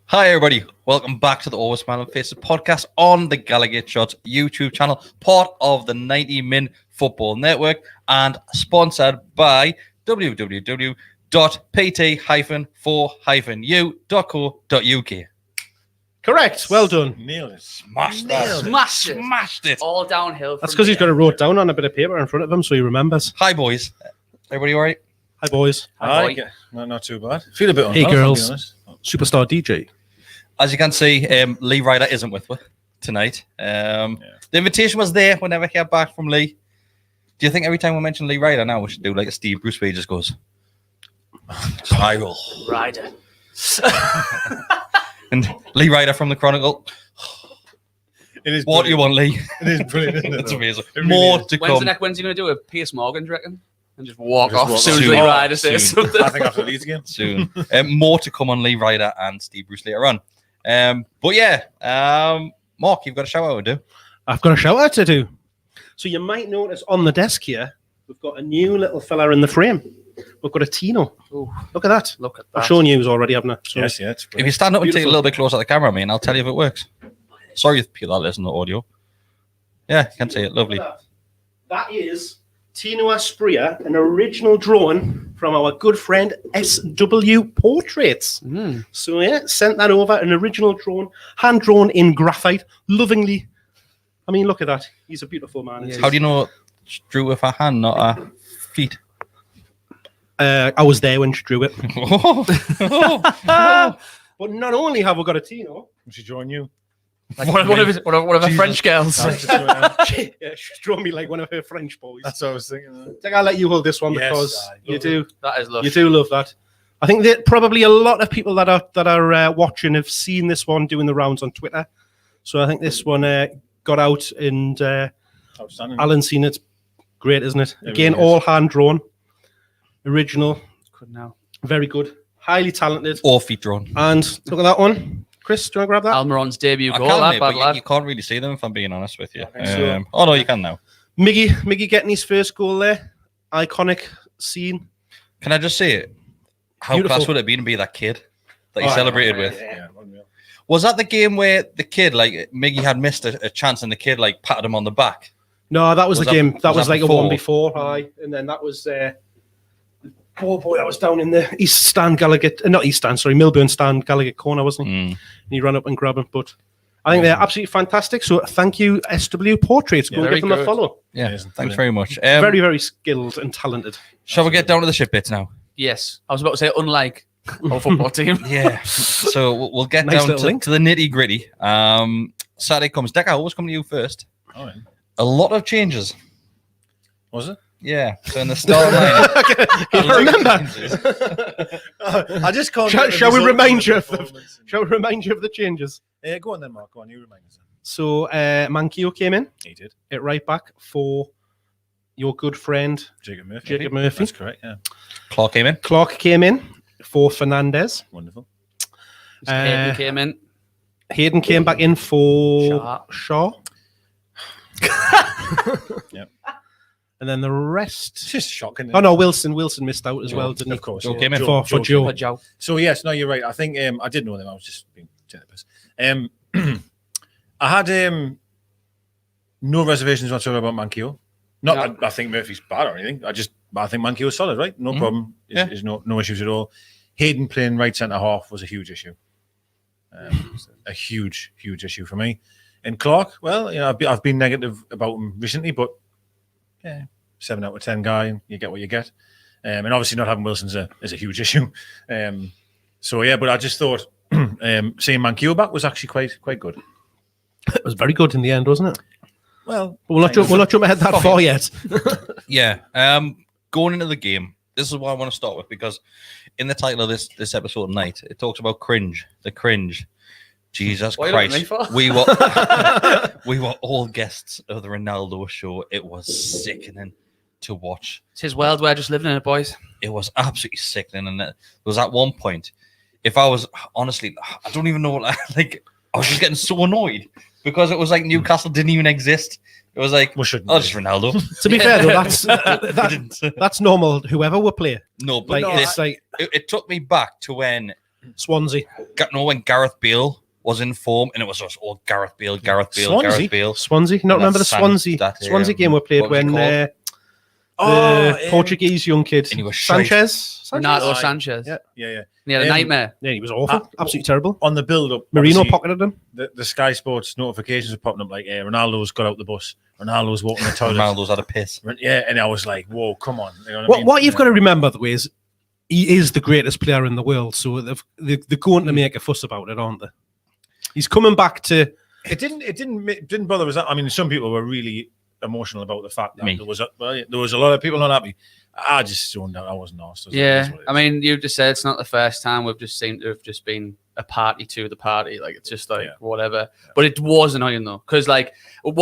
Hi everybody, welcome back to the Always Smiling Faces podcast on the Gallowgateshots YouTube channel, part of the 90min Football Network and sponsored by www.pt-4-u.co.uk. Correct, well done. Nailed it. Smashed it. All downhill. That's because he's got it wrote down on a bit of paper in front of him so he remembers. Hi boys, everybody all right? Hi boys. Hi, Not too bad. Feel a bit Hey unwell, girls. to be honest. Superstar DJ. As you can see, Lee Ryder isn't with us tonight. The invitation was there. We never hear back from Lee. Do you think every time we mention Lee Ryder now we should do like a Steve Bruce where he just goes spiral? Ryder. And Lee Ryder from the Chronicle. It is What do you want, Lee? It is brilliant, isn't it? That's though? amazing. It really More is. to When's come. he going to do? A Piers Morgan, do you reckon? And just walk Just off walk as soon off. as Lee Soon. Ryder says Soon. something. I think after Leeds again. Soon. More to come on Lee Ryder and Steve Bruce later on. But yeah, Mark, you've got a shout out to do. I've got a shout out to do. So you might notice on the desk here, we've got a new little fella in the frame. We've got a Tino. Ooh, Look at that. look at I've that. shown you already, haven't I? So Yes, yeah. It's If you brilliant. stand up and take a Beautiful. little bit closer to the camera, man, I'll tell you if it works. Sorry if people that listen to audio. Yeah, you can see it. Lovely. Look at that. That is Tino Aspria, an original drawing from our good friend SW Portraits. So yeah, sent that over, an original drawing, hand drawn in graphite, lovingly. I mean, look at that. He's a beautiful man. Yeah. How do you know it's drew with her hand, not her feet? I was there when she drew it. Oh. But not only have we got a Tino, She join you. Like one of her Jesus. French girls. she's drawn me like one of her French boys. That's what I was thinking. I think I'll let you hold this one Yes, because aye. you do That is lush. you do love that. I think that probably a lot of people that are watching have seen this one doing the rounds on Twitter. So I think this one got out and Outstanding. Alan's seen it. Great, isn't it? It Again, really is. all hand drawn, original, Good now. very good, highly talented. Or feet drawn. And look at that one, Chris. Do you want to grab that? Almiron's debut I goal, can, that mate, bad but lad. you can't really see them if I'm being honest with you. think so. Oh, no, you can now. Miggy getting his first goal there. Iconic scene. Can I just say it? How Beautiful. class would it be to be that kid that you Oh, celebrated yeah, with? Yeah, unreal. Was that the game where the kid, like, Miggy had missed a chance and the kid, like, patted him on the back? No, that was the Was that- game. That was was that like a one before? before. Aye, and then that was. Oh boy, that was down in the East Stand Gallowgate, not East Stand, sorry, Milburn Stand Gallowgate corner, wasn't he? And he ran up and grabbed him. But I think they're absolutely fantastic. So thank you, SW Portraits. Go and very give them a good. follow. Yeah, Amazing. thanks Brilliant. very much. Very, very skilled and talented. Shall we get down to the shit bits now? Yes. I was about to say, unlike our football team. Yeah. So we'll get Nice down little link. to the nitty gritty. Saturday comes. Deck, I always come to you first. All right. A lot of changes. Was it? Yeah. So in the start line. I remember. I just can't. Shall we remind you of Shall we remind you of the changes? Go on then, Mark. Go on. You remind us. So Mankio came in He did. at right back for your good friend Jacob Murphy. Jacob Murphy. That's correct. Yeah. Clark came in. Clark came in for Fernandez. Wonderful. Hayden came in. Hayden came back in for Shaw. Yep. And then the rest. It's just shocking. Oh no, Wilson missed out as well, didn't he? Of course. Joe yeah. came in. For Joe. For Joe. So yes, no, you're right. I think I did know them. I was just being generous. I had no reservations whatsoever about Mankio. Not, I think Murphy's bad or anything. I think Mankio's solid, right? No problem. There's no issues at all. Hayden playing right centre half was a huge issue. A huge issue for me. And Clark, well, you know, I've been negative about him recently, but yeah, 7 out of 10 guy, and you get what you get. And obviously not having Wilson is a huge issue. So yeah, but I just thought seeing Mankio back was actually quite good. It was very good in the end, wasn't it? Well, But we'll not jump ahead that far yet. Yeah. Going into the game, this is what I want to start with because in the title of this episode tonight, it talks about cringe. The cringe. Jesus What are you looking Christ. at We were all guests of the Ronaldo show. It was sickening to watch. It's his world. We're just living in it, boys. It was absolutely sickening, and there was at one point. If I was honestly, I don't even know what like. I was just getting so annoyed because it was like Newcastle didn't even exist. It was like, just Ronaldo. To be fair though, that's normal. Whoever will play. No, but it took me back to when Swansea. When Gareth Bale was in form, and it was just Gareth Bale. Swansea. Not remember the Swansea game we played when the Portuguese young kid Sanchez. Ronaldo Sanchez. Yeah. He had a nightmare. Yeah, he was awful. Absolutely terrible. On the build-up, Marino pocketed him. The Sky Sports notifications were popping up like, Ronaldo's got out the bus. Ronaldo's walking the toilet. Ronaldo's had a piss. Yeah, and I was like, whoa, come on. You know what you've got to remember, though, is he is the greatest player in the world, so they're going to make a fuss about it, aren't they? He's coming back to... It didn't bother us. I mean, some people were really emotional about the fact that there was a lot of people not happy. I just zoned out. I wasn't asked. I mean, you just said it's not the first time we've just seemed to have just been a party to the party. Like it's just like whatever. But it was annoying though, because like and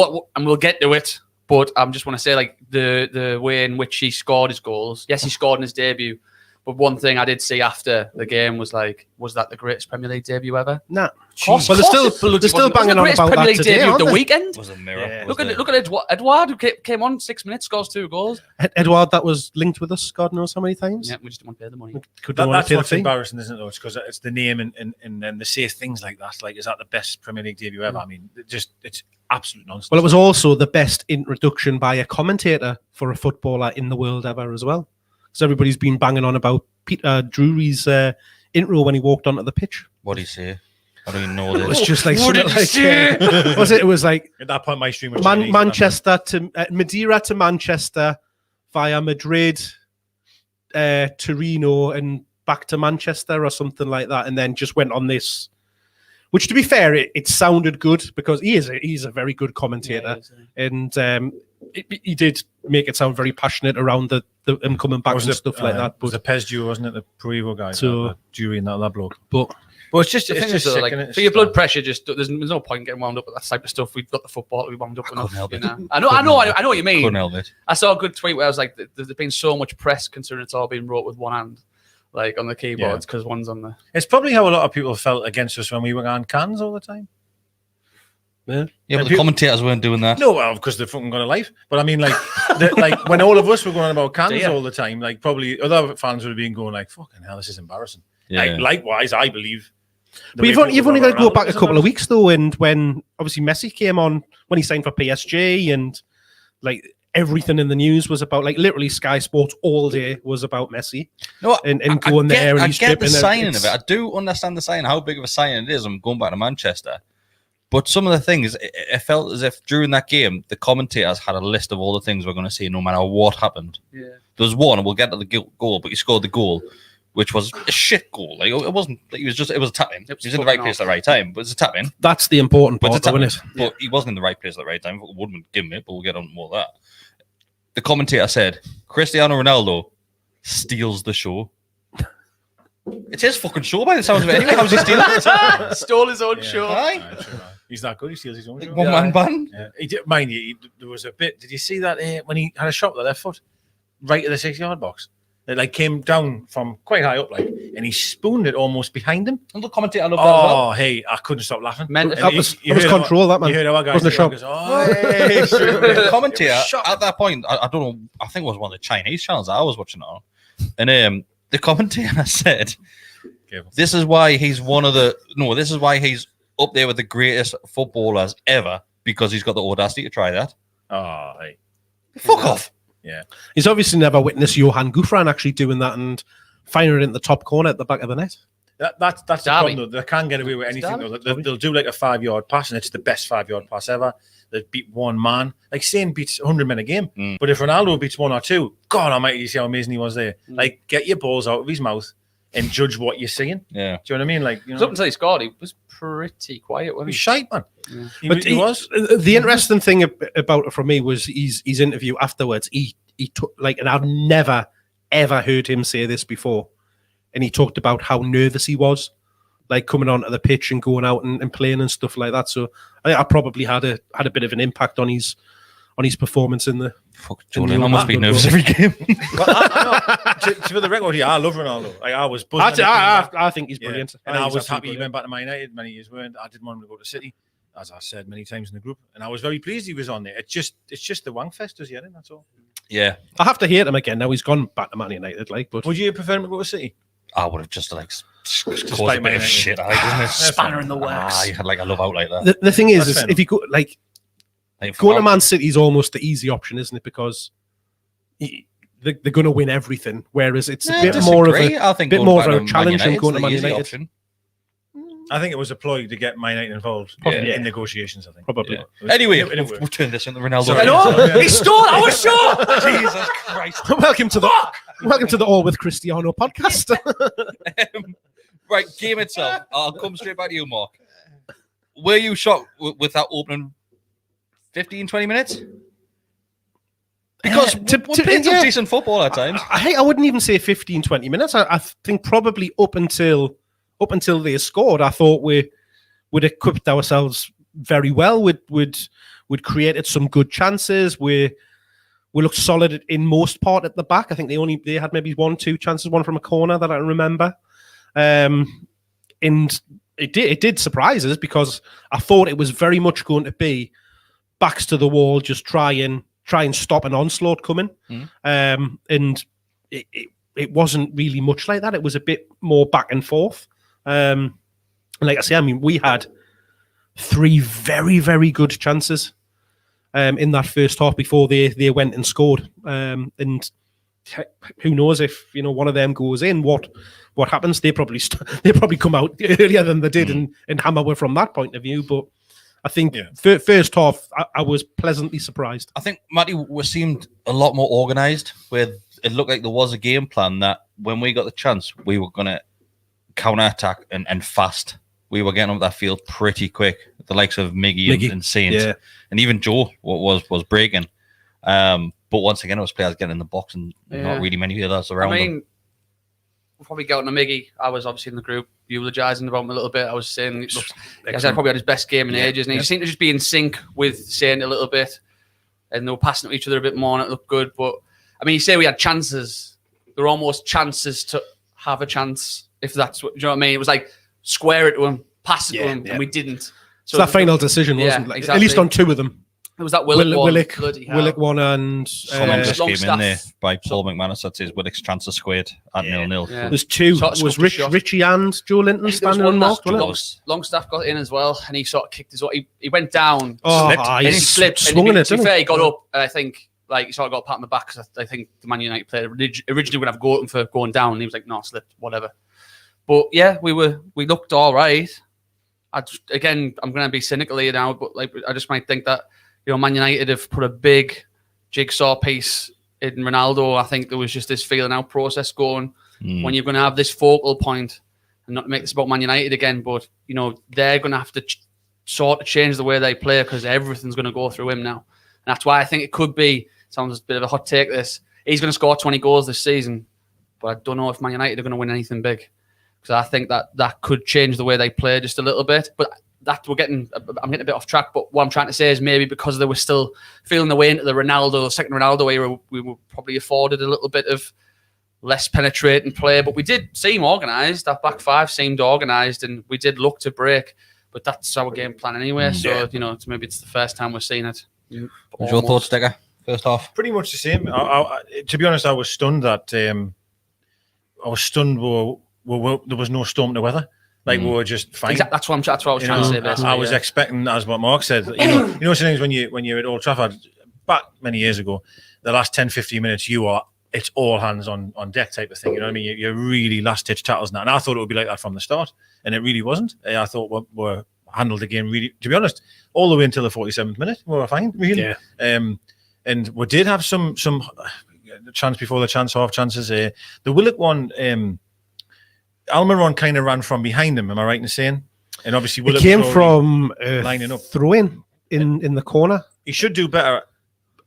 we'll get to it. But I just want to say like the way in which he scored his goals. Yes, he scored in his debut. But one thing I did see after the game was like, was that the greatest Premier League debut ever? Nah. Well, they're still banging on about Premier that League today, debut of the they? weekend. It was a mirror. Yeah, look at Edouard, who came on 6 minutes, scores 2 goals. Edouard, that was linked with us, God knows how many times. Yeah, we just didn't want to pay the money. That's what's embarrassing, isn't it? Though, it's because it's the name and then they say things like that. Like, is that the best Premier League debut ever? I mean, it's absolute nonsense. Well, it was also the best introduction by a commentator for a footballer in the world ever as well. Because everybody's been banging on about Peter Drury's intro when he walked onto the pitch. What did he say? I don't even know this. It was just like what did he say? Was it? It was like at that point my stream was Manchester to Madeira to Manchester via Madrid, Torino, and back to Manchester or something like that, and then just went on this. Which, to be fair, it sounded good because he's a very good commentator, and he did make it sound very passionate around the him coming back and stuff like that. But it was the Pez duo, wasn't it? The Proevo guy, so Jury and that bloke. But it's just sick, like, for your blood pressure, just there's no point getting wound up with that type of stuff. We've got the football to be wound up enough. You know? I know what you mean. Couldn't help it. I saw a good tweet where I was like, "There's been so much press considering it's all being wrote with one hand, like on the keyboards, because one's on the." It's probably how a lot of people felt against us when we were on cans all the time. Yeah, but the commentators weren't doing that. No, well, because they fucking got a life. But I mean, like, like when all of us were going on about cans all the time, like probably other fans would have been going like, "Fucking hell, this is embarrassing." Yeah. Like, likewise, I believe. But you've only got to go back a couple of weeks though, and when obviously Messi came on when he signed for PSG, and like everything in the news was about like literally Sky Sports all day was about Messi. No, and going there and I get the signing of it. I do understand the signing, how big of a signing it is. I'm going back to Manchester. But some of the things, it felt as if during that game, the commentators had a list of all the things we're going to see no matter what happened. Yeah. There was one, and we'll get to the goal, but he scored the goal, which was a shit goal. Like, it wasn't, like, it was a tap-in. He was in the right place at the right time, but it's a tap-in. That's the important part, isn't it? But he wasn't in the right place at the right time. Wouldn't give him it, but we'll get on more of that. The commentator said, Cristiano Ronaldo steals the show. It's his fucking show by the sounds of it anyway. How's he stealing it? Stole his own show. He's that good. He steals his own show. One-man band. Yeah. He did, mind you, there was a bit. Did you see that when he had a shot with the left foot right at the 6-yard box? It like came down from quite high up, like, and he spooned it almost behind him. And the commentator loved that as well. Oh, hey, I couldn't stop laughing. That was control, that man. You heard our guys. Wasn't a shot. Goes, hey, the commentator at that point, I don't know. I think it was one of the Chinese channels that I was watching it on, and the commentator said, "This is why he's This is why he's up there with the greatest footballers ever, because he's got the audacity to try that." Oh, hey, fuck off. Yeah, he's obviously never witnessed Johan Gouffran actually doing that and firing it in the top corner at the back of the net. That's the problem, though. They can't get away with anything. Though. They'll do like a 5-yard pass, and it's the best 5-yard pass ever. They beat one man. Like Sane beats 100 men a game. But if Ronaldo beats 1 or 2, God almighty, you see how amazing he was there. Like, get your balls out of his mouth and judge what you're seeing. Yeah. Do you know what I mean? Like, you know, up until he scored, he was pretty quiet. He was shite, man. Yeah. He was. The interesting thing about it for me was his interview afterwards. He took, like, and I've never ever heard him say this before, and he talked about how nervous he was, like coming onto the pitch and going out and playing and stuff like that. So I think I probably had a bit of an impact on his on his performance in the. Fuck, Jordan, I must be nervous every game. Well, I know, for the record here, I love Ronaldo. Like, I was buzzing. I think he's brilliant. And I was happy he brilliant. went back to Man United. Many years weren't. I didn't want him to go to City, as I said many times in the group. And I was very pleased he was on there. It's just the wankfest does yet, that's all. Yeah. I have to hate him again now. He's gone back to Man United, like. But would you prefer him to go to City? I would have just caused a like bit of shit, isn't it? Spanner in the works. You had like a love out like that. The thing is if you go like Like, going to Man City is almost the easy option, isn't it? Because they're going to win everything, whereas it's a bit more of a challenge than going to Man United. Option. I think it was a ploy to get Man United involved in negotiations. I think Probably. Yeah. Anyway, we'll turn this into Ronaldo. Sorry. No, he scored. I was sure. Jesus Christ! welcome to the All with Cristiano podcast. Right, game itself. I'll come straight back to you, Mark. Were you shocked with that opening 15, 20 minutes? Because we're playing some decent football at times. I wouldn't even say 15, 20 minutes. I think probably up until they scored, I thought we'd equipped ourselves very well. We'd created some good chances. We looked solid in most part at the back. I think they had maybe 1-2 chances, one from a corner that I remember. And it did surprise us because I thought it was very much going to be backs to the wall, just try and stop an onslaught coming. And it wasn't really much like that. It was a bit more back and forth. Like I say, I mean, we had 3 very, very good chances in that first half before they went and scored. And who knows if one of them goes in, what happens? They probably come out earlier than they did and hammer from that point of view. But I think first half, I was pleasantly surprised. I think, Matty, we seemed a lot more organised, where it looked like there was a game plan that when we got the chance, we were going to counter-attack and fast. We were getting up that field pretty quick. The likes of Miggy. And Saints. And even Joe was breaking. But once again, it was players getting in the box and not really many others around them. We'll probably get on to Miggy. I was obviously in the group eulogising about him a little bit. I was saying he probably had his best game in ages, and he seemed to just be in sync with Saint a little bit, and they were passing to each other a bit more, and it looked good. But I mean, you say we had chances. There were almost chances to have a chance, if that's what, do you know what I mean? It was like square it to him, pass it to him, and we didn't. So that final decision wasn't like, exactly. At least on 2 of them. It was that Willock one and someone just came in there by Paul McManus that says Willock's chance of squared at 0-0. Yeah. There's 2. It was Richie and Joe Linton standing on Mark. Longstaff got in as well, and he sort of kicked his. He went down, he slipped. Swung it. To be fair, he got up. And I think he sort of got a pat on the back because I think the Man United player originally were going to have go at him for going down, and he was like, "No, slipped, whatever." But yeah, we looked all right. I'm going to be cynical here now, but I just might think that. Man United have put a big jigsaw piece in Ronaldo. I think there was just this feeling out process going when you're going to have this focal point, and not to make this about Man United again, but they're going to have to sort of change the way they play because everything's going to go through him now. And that's why I think it could be, sounds a bit of a hot take, he's going to score 20 goals this season, but I don't know if Man United are going to win anything big because I think that could change the way they play just a little bit. But I'm getting a bit off track, but what I'm trying to say is maybe because they were still feeling their way into the second Ronaldo era, we were probably afforded a little bit of less penetrating play, but we did seem organised. That back 5 seemed organised, and we did look to break, but that's our game plan anyway. So, maybe it's the first time we're seeing it. What's your thoughts, Digger, first half? Pretty much the same. To be honest, I was stunned that there was no storm to weather. We were just fine. Exactly. That's what I was trying to say. Basically, I was expecting, as what Mark said. Sometimes when you're at Old Trafford back many years ago, the last 10-15 minutes, it's all hands on deck type of thing. You know what I mean? You're really last ditch tackles now, and I thought it would be like that from the start, and it really wasn't. I thought we handled the game really, to be honest, all the way until the 47th minute. We were fine, really. Yeah. And we did have some chance before the chance, half chances. The Willock one. Almiron kind of ran from behind him. Am I right in saying? And obviously, Willock came from lining up, throw-in in the corner. He should do better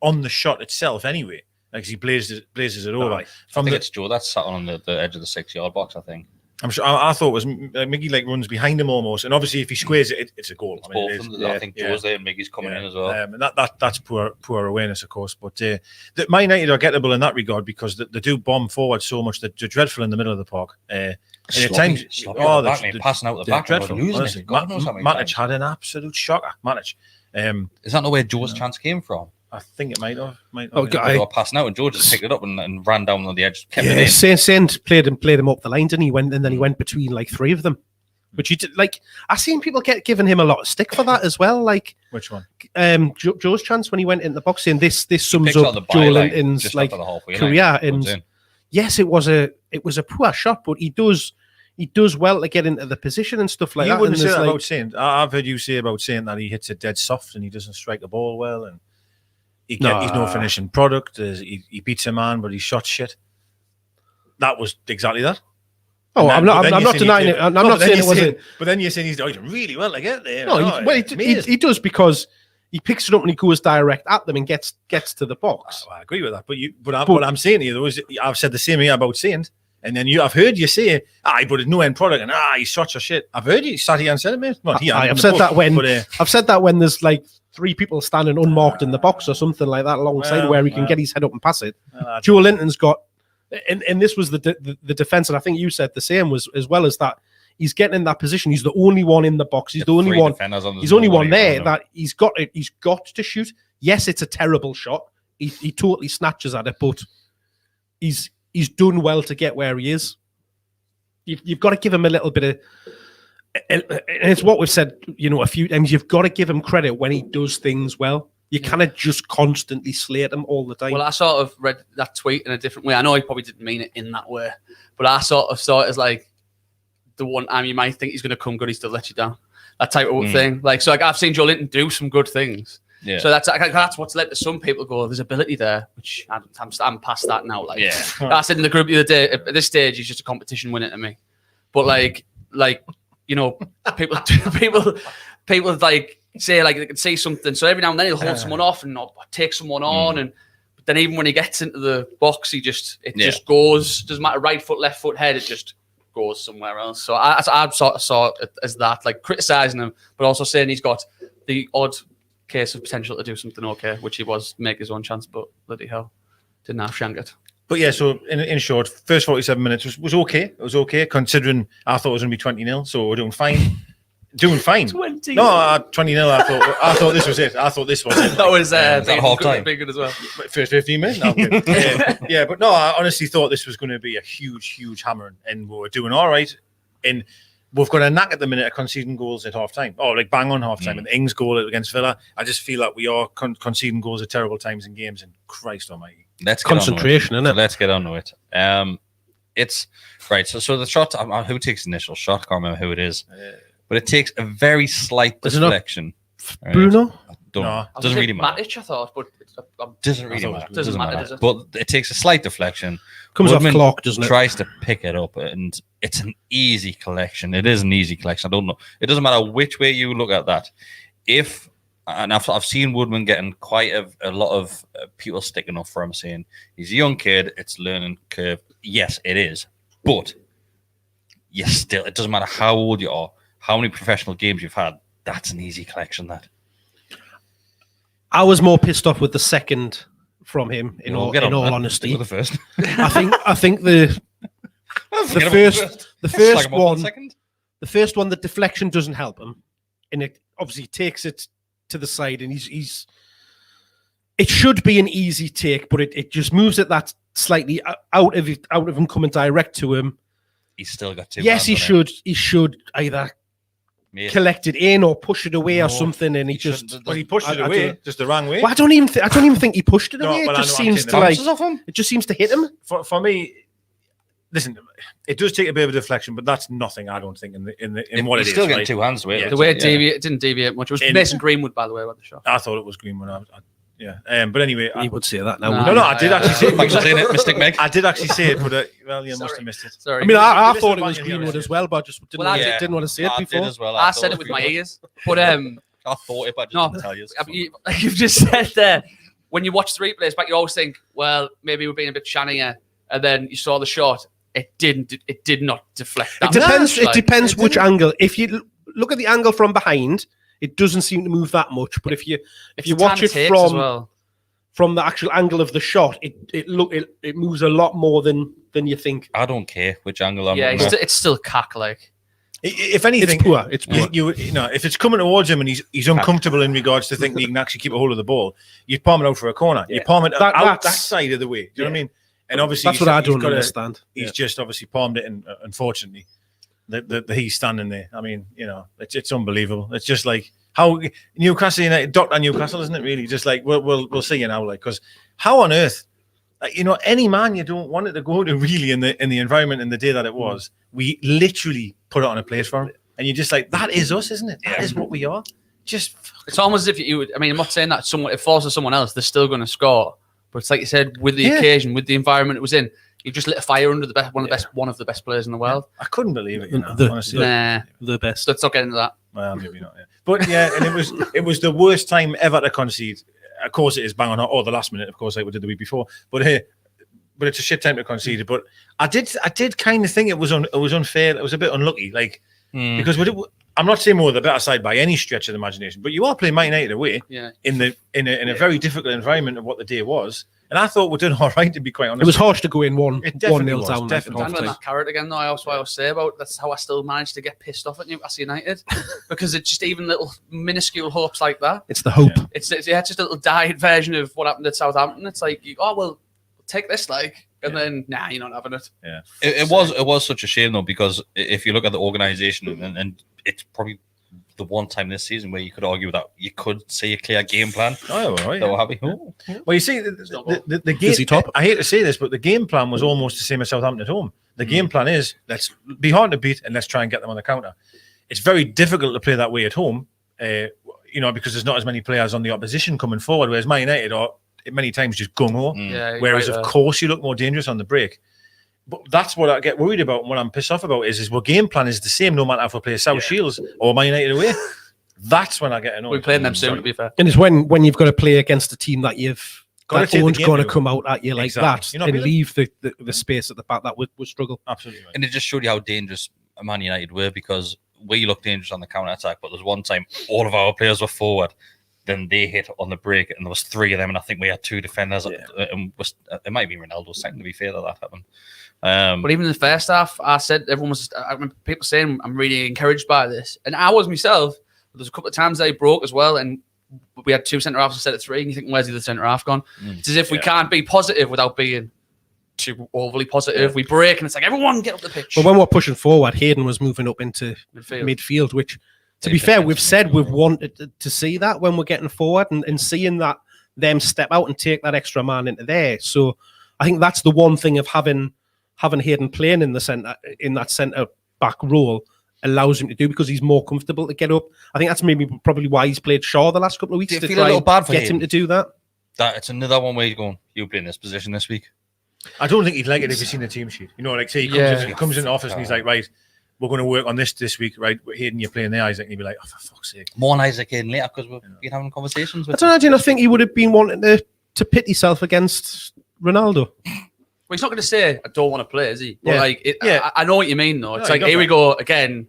on the shot itself, anyway. Like he blazes it over. I think it's Joe that's sat on the edge of the 6-yard box. I think. I'm sure. I thought it was Miggy like runs behind him almost, and obviously if he squares it, it's a goal. I mean, I think Joe's there and Miggy's coming in as well. And that's poor awareness, of course. But Man United are gettable in that regard because they do bomb forward so much that they're dreadful in the middle of the park. And at times, they're passing out the back, dreadful. Losing it. Matic had an absolute shocker. Matic. Is that not where Joe's chance came from? I think it might have. They were passing out, and Joe just picked it up and ran down on the edge. Kept it in. Saint played him up the line, didn't he? And then he went between like three of them. Which he did, like I seen people giving him a lot of stick for that as well. Like which one? Joe's chance when he went in the box saying this sums up Joe Linton's like career. And yes, it was a poor shot, but he does well to get into the position and stuff like that. You wouldn't say that about Saint. I've heard you say about Saint that he hits it dead soft and he doesn't strike the ball well and he's no finishing product. He beats a man, but he's shot shit. That was exactly that. Oh, I'm not denying it. I'm not saying it wasn't. But then you're saying he's doing really well to get there. No, he does because he picks it up and he goes direct at them and gets to the box. I agree with that. But what I'm saying to you though is I've said the same here about Saint. And then I've heard you say, but it's no end product, and he's such a shit. I've heard you sat here and said it, mate. I've said that when there's like three people standing unmarked in the box or something like that alongside where he can get his head up and pass it. Joe Linton's got, and this was the defense, and I think you said the same was as well as that. He's getting in that position. He's the only one in the box. He's the only one. He's only one there that he's got it. He's got to shoot. Yes, it's a terrible shot. He totally snatches at it, but he's done well to get where he is. You've got to give him a little bit of, and it's what we've said, a few times. You've got to give him credit when he does things well. You cannot just constantly slate him all the time. Well, I sort of read that tweet in a different way. I know he probably didn't mean it in that way, but I sort of saw it as like the one time you might think he's going to come good, he's still let you down. That type of thing. Like I've seen Joe Linton do some good things. Yeah. So that's what's led to some people go, there's ability there, which I'm past that now. Like, I said in the group the other day, at this stage, he's just a competition winner to me. But people like say like they can say something. So every now and then he'll hold someone off and take someone on, and but then even when he gets into the box, it just goes. Doesn't matter right foot, left foot, head. It just goes somewhere else. So I sort of saw it as that, like criticizing him, but also saying he's got the odd case of potential to do something okay, which he was make his own chance, but bloody hell, didn't have shank it. But yeah, so in short, first 47 minutes was okay. It was okay considering I thought it was going to be 20-0, so we're doing fine. 20. No, 20-0. I thought this was it. That was half time. Big good as well. First 15 minutes. No, yeah, but no, I honestly thought this was going to be a huge hammering, and we were doing all right. And we've got a knack at the minute of conceding goals at half time. Oh, like bang on half time. And the Ings goal against Villa, I just feel like we are conceding goals at terrible times in games. And Christ Almighty, concentration, isn't it? So let's get on to it. It's right. So the shot. Who takes the initial shot? I can't remember who it is. But it takes a very slight deflection. Bruno? Doesn't really matter. Matic, I thought, but doesn't really matter. Doesn't matter, does it? But it takes a slight deflection. Comes off clock, doesn't it? Tries to pick it up, and it's an easy collection. It is an easy collection. I don't know. It doesn't matter which way you look at that. And I've seen Woodman getting quite a lot of people sticking up for him, saying he's a young kid. It's learning curve. Yes, it is, but it doesn't matter how old you are, how many professional games you've had. That's an easy collection. That I was more pissed off with the second from him. In all honesty, the first. I think the first one, the deflection doesn't help him, and it obviously takes it to the side, and he's. It should be an easy take, but it just moves it that slightly out of him coming direct to him. He's still got two. Yes, he should either collect it in or push it away or something, and he pushed it away just the wrong way. Well, I don't even think he pushed it away. It just seems to hit him. For me, listen, it does take a bit of a deflection, but that's nothing. I don't think in what it is. He's still getting two hands away. Yeah. The way it didn't deviate much. It was Mason Greenwood, by the way, about the shot. I thought it was Greenwood. But anyway, you would say that now. No, I did actually say it. Thanks for saying it, Mystic Meg. I did actually say it, but you must have missed it. Sorry. I mean, I thought it was Greenwood as well, but I just didn't want to say it before. I said it with my ears, but I thought it, but I just didn't tell you. You've just said there, when you watch the replays back, you always think, well, maybe we're being a bit shannier, and then you saw the shot. it did not deflect that It depends. much. It depends which angle. If you look at the angle from behind, it doesn't seem to move that much. But if you watch it from the actual angle of the shot, it moves a lot more than you think. I don't care which angle I'm. Yeah, it's still cack like. If anything, it's poor. It's poor. You know, if it's coming towards him and he's uncomfortable in regards to thinking he can actually keep a hold of the ball, you palm it out for a corner. You palm it out that side of the way. Do you know what I mean? And obviously, that's what I don't understand. He's just obviously palmed it, and unfortunately, he's standing there. I mean, you know, it's unbelievable. It's just like how Newcastle United, Dr. Newcastle, isn't it? Really, just like we'll see you now, like, because how on earth, you know, any man you don't want it to go to really in the environment in the day that it was, we literally put it on a place for him, and you're just like, that is us, isn't it? That is what we are. Just it's almost as if you would. I mean, I'm not saying that it forces someone else, they're still going to score. But it's like you said, with the occasion, with the environment it was in, you just lit a fire under one of the best players in the world. I couldn't believe it. Honestly, the best. Let's not get into that. Well, maybe not. Yeah. But yeah, and it was the worst time ever to concede. Of course, it is bang on, or the last minute, of course, like we did the week before. But it's a shit time to concede. But I did kind of think it was unfair. It was a bit unlucky, like because I'm not saying we're the better side by any stretch of the imagination, but you are playing Man United away in a very difficult environment of what the day was. And I thought we're doing all right, to be quite honest. It was harsh to go in 1-0 down. Definitely. I'm that carrot again, though. That's what I was saying about. That's how I still managed to get pissed off at Newcastle United because it's just even little minuscule hopes like that. It's the hope. Yeah. It's just a little diet version of what happened at Southampton. It's like, take this, like, and then you're not having it. Yeah, it was such a shame though, because if you look at the organisation and it's probably the one time this season where you could argue that you could see a clear game plan. Oh, all right. They were happy. Well, you see, the game. I hate to say this, but the game plan was almost the same as Southampton at home. The game plan is let's be hard to beat and let's try and get them on the counter. It's very difficult to play that way at home, because there's not as many players on the opposition coming forward. Whereas Man United are many times just gung ho. Whereas of course you look more dangerous on the break. But that's what I get worried about, and what I'm pissed off about is our game plan is the same no matter if we play South Shields or Man United away. That's when I get annoyed. We're playing them soon, to be fair. And it's when you've got to play against a team that one's going to come out at you like that and really leave the space at the back that would struggle. Absolutely. Right. And it just showed you how dangerous Man United were, because we looked dangerous on the counter attack, but there's one time all of our players were forward. Then they hit on the break, and there was 3 of them, and I think we had 2 defenders. And it might be Ronaldo's second, to be fair, that happened. But even in the first half, I remember people saying I'm really encouraged by this, and I was myself. But there's a couple of times they broke as well, and we had 2 centre halves instead of 3. And you think, where's the other centre half gone? It's as if we can't be positive without being too overly positive. We break, and it's like everyone get up the pitch. But when we're pushing forward, Hayden was moving up into midfield, which, to be fair, we've said we've wanted to see that when we're getting forward and seeing that them step out and take that extra man into there. So I think that's the one thing of having Hayden playing in that centre back role allows him to do, because he's more comfortable to get up. I think that's probably why he's played Shaw the last couple of weeks, to try and get him to do that. It's another one where he's going, you play in this position this week. I don't think he'd like it if he's seen the team sheet. Like say he comes in the office and he's like, right, we're going to work on this week, right? Hayden, you're playing there, Isaac, and he'd be like, oh, for fuck's sake. More on Isaac in later, because we've been having conversations with him. I think he would have been wanting to pit himself against Ronaldo. Well, he's not going to say, I don't want to play, is he? But I know what you mean, though. It's here we go again.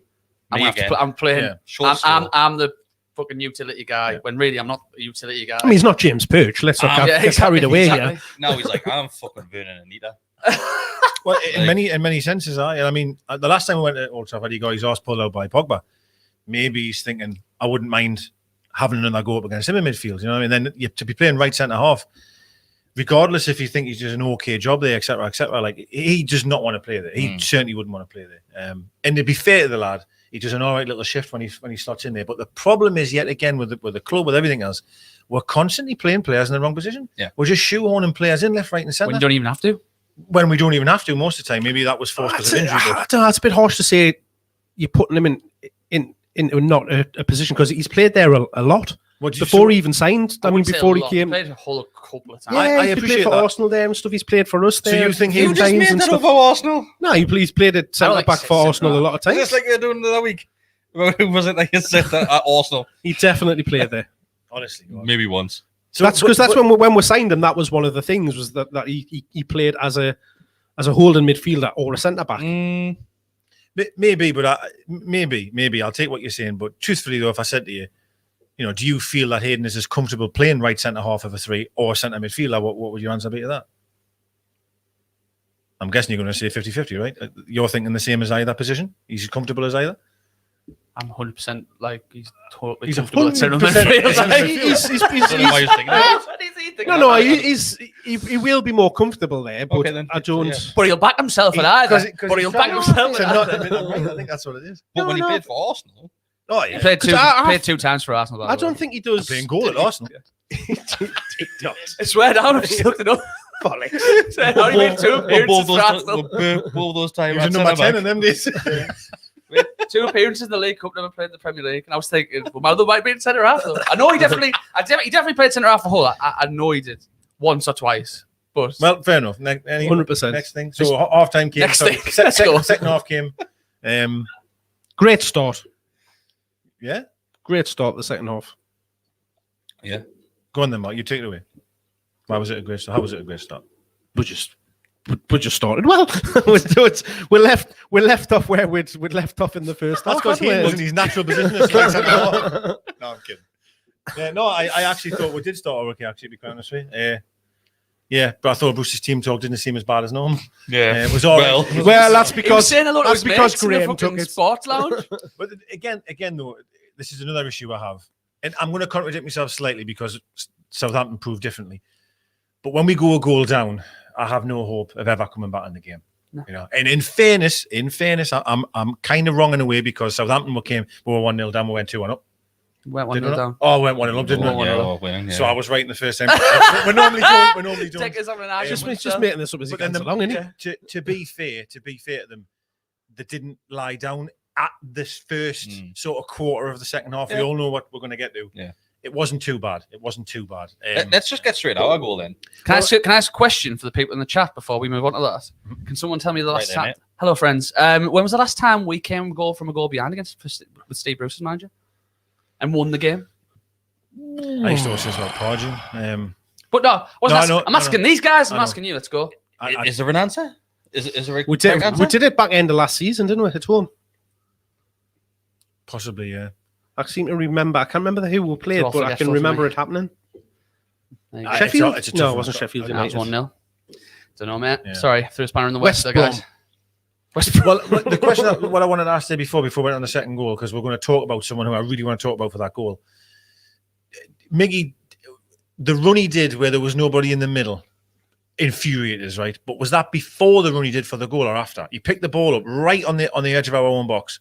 I'm playing. Yeah. I'm the fucking utility guy, when really I'm not a utility guy. I mean, he's not James Perch. Let's not get carried away here. No, he's like, I'm fucking burning Anita. Well, in many senses, I mean, the last time we went to Old Trafford, he got his arse pulled out by Pogba. Maybe he's thinking, I wouldn't mind having another go up against him in midfield. You know what I mean? Then you to be playing right centre half, regardless if you think he's doing an okay job there, etc., like he does not want to play there. He certainly wouldn't want to play there. And to be fair to the lad, he does an all right little shift when he slots in there. But the problem is, yet again, with the club, with everything else, we're constantly playing players in the wrong position. Yeah. We're just shoehorning players in left, right, and centre. When you don't even have to. When we don't even have to most of the time. Maybe that was forced because of injury. I don't know, it's a bit harsh to say you're putting him into not a position, because he's played there a lot before he even signed. I mean, before he came. He played a whole couple of times. Yeah, I appreciate for Arsenal there and stuff. He's played for us there. So you think he just made that up for Arsenal? No, he's played at centre back for Arsenal a lot of times. Just like you're doing the other week. Who was it that you said that at Arsenal? He definitely played there. Honestly, maybe once. So that's because when we signed him, that was one of the things, was that he played as a as a holding midfielder or a centre back. Maybe, but maybe I'll take what you're saying. But truthfully, though, if I said to you, do you feel that Hayden is as comfortable playing right centre half of a 3 or centre midfielder? What would your answer be to that? I'm guessing you're going to say 50-50, right? You're thinking the same as either position? He's as comfortable as either? I'm 100% like he's totally He's comfortable at 100%. centre midfield. He will be more comfortable there, but then, I don't. yeah. But he'll back himself at either. But he'll back himself at either. I think that's what it is. But when he played for Arsenal, He played two times for Arsenal. I don't think he does. Playing goal at Arsenal. TikToks. I swear down, I've just looked it up. Said how he made 2 appearances for Arsenal. both those times. He was number 10 in them days. 2 appearances in the League Cup, never played in the Premier League, and I was thinking, well, Ronaldo might be in centre half. Though. I know he definitely played centre half for Hull. I know he did once or twice, but well, fair enough. 100%. Next thing. So half time came. Next thing. Second half came. Great start. Yeah. Great start. The second half. Yeah. Go on then, Mark. You take it away. Why was it a great start? How was it a great start? We just started well. we're left off where we'd left off in the first half. That's because he was in his natural position. No, I'm kidding. Yeah, no, I actually thought we did start okay. Actually, to be quite honest with you. Yeah, but I thought Bruce's team talk didn't seem as bad as normal. Yeah, it was all well. That's because saying a lot that's of because mates in the Graham fucking took it. sports lounge. But again, though, this is another issue I have, and I'm going to contradict myself slightly because Southampton proved differently. But when we go a goal down, I have no hope of ever coming back in the game. No. And in fairness, I'm kind of wrong in a way because Southampton we were 1-0 down, we went 2-1 up. Went 1-0 down. Oh, we went 1-0 up, didn't we? Yeah. So I was right in the first time. we normally don't. Just making this up as he goes along, isn't he? To be fair to them, they didn't lie down at this first sort of quarter of the second half. We all know what we're going to get to. Yeah. It wasn't too bad. Let's just get straight our goal then. Can I ask a question for the people in the chat before we move on to that? Can someone tell me the last time? Hello, friends. When was the last time we came from a goal behind with Steve Bruce as manager and won the game? I used to always say about Pardew. But no, I'm asking these guys. I'm asking you. Let's go. Is there an answer? Is there a we did it back end of last season, didn't we? At home. Possibly, yeah. I seem to remember. I can't remember who we played, but I can remember it happening. Sheffield? No, it wasn't Sheffield. It was 1-0. Don't know, mate. Yeah. Sorry, threw a spanner in the West there, guys. Well, the question what I wanted to ask there before we went on the second goal, because we're going to talk about someone who I really want to talk about for that goal. Miggy, the run he did where there was nobody in the middle infuriated us, right? But was that before the run he did for the goal or after? He picked the ball up right on the edge of our own box.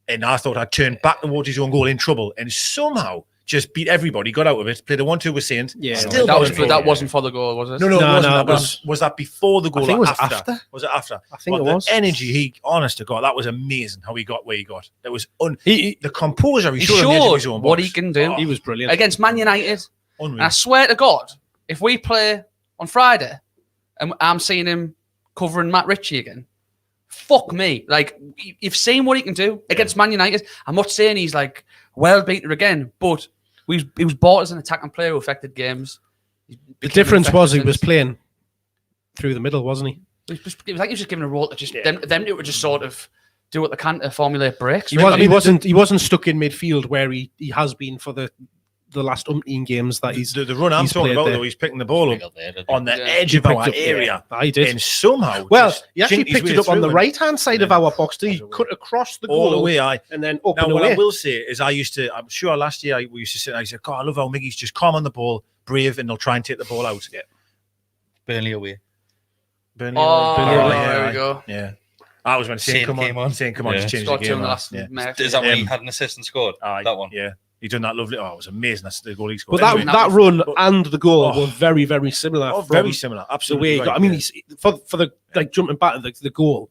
And I thought I'd turned back towards his own goal in trouble and somehow just beat everybody, got out of it, played a 1-2 with Saint. Yeah, still that wasn't for the goal, was it? No, it wasn't. Was that before the goal or after? Was it after? I think it was. The energy honest to God, that was amazing how he got where he got. It was the composure he showed his own box. What he can do. He was brilliant. Against Man United. Unreal. And I swear to God, if we play on Friday and I'm seeing him covering Matt Ritchie again, fuck me. Like, you've seen what he can do against Man United. I'm not saying he's like well beaten again, but he was bought as an attacking player who affected games. The difference was he was playing through the middle, wasn't he? It was like he was just giving a role to just them to just sort of do what they can to formulate breaks. He wasn't stuck in midfield where he has been for the last umpteen games that he's the run I'm talking about, though, he's picking the ball up on the edge of our area. I did. And somehow, he actually picked it up on the right-hand side of our box. He cut across the goal all the way, and then up now, and what away. I will say is I'm sure last year we used to sit and I said, God, I love how Miggy's just calm on the ball, brave, and they'll try and take the ball out. Yeah. Burnley away. Burnley away. There we go. Yeah. I was when Saint come on, just changed the game. Is that when he had an assist and scored? That one? Yeah. He done that lovely. Oh, it was amazing. That's the goal he scored. But that run and the goal were very, very similar. Oh, very similar. Absolutely. The way he got. I mean, he's for the jumping back to the goal.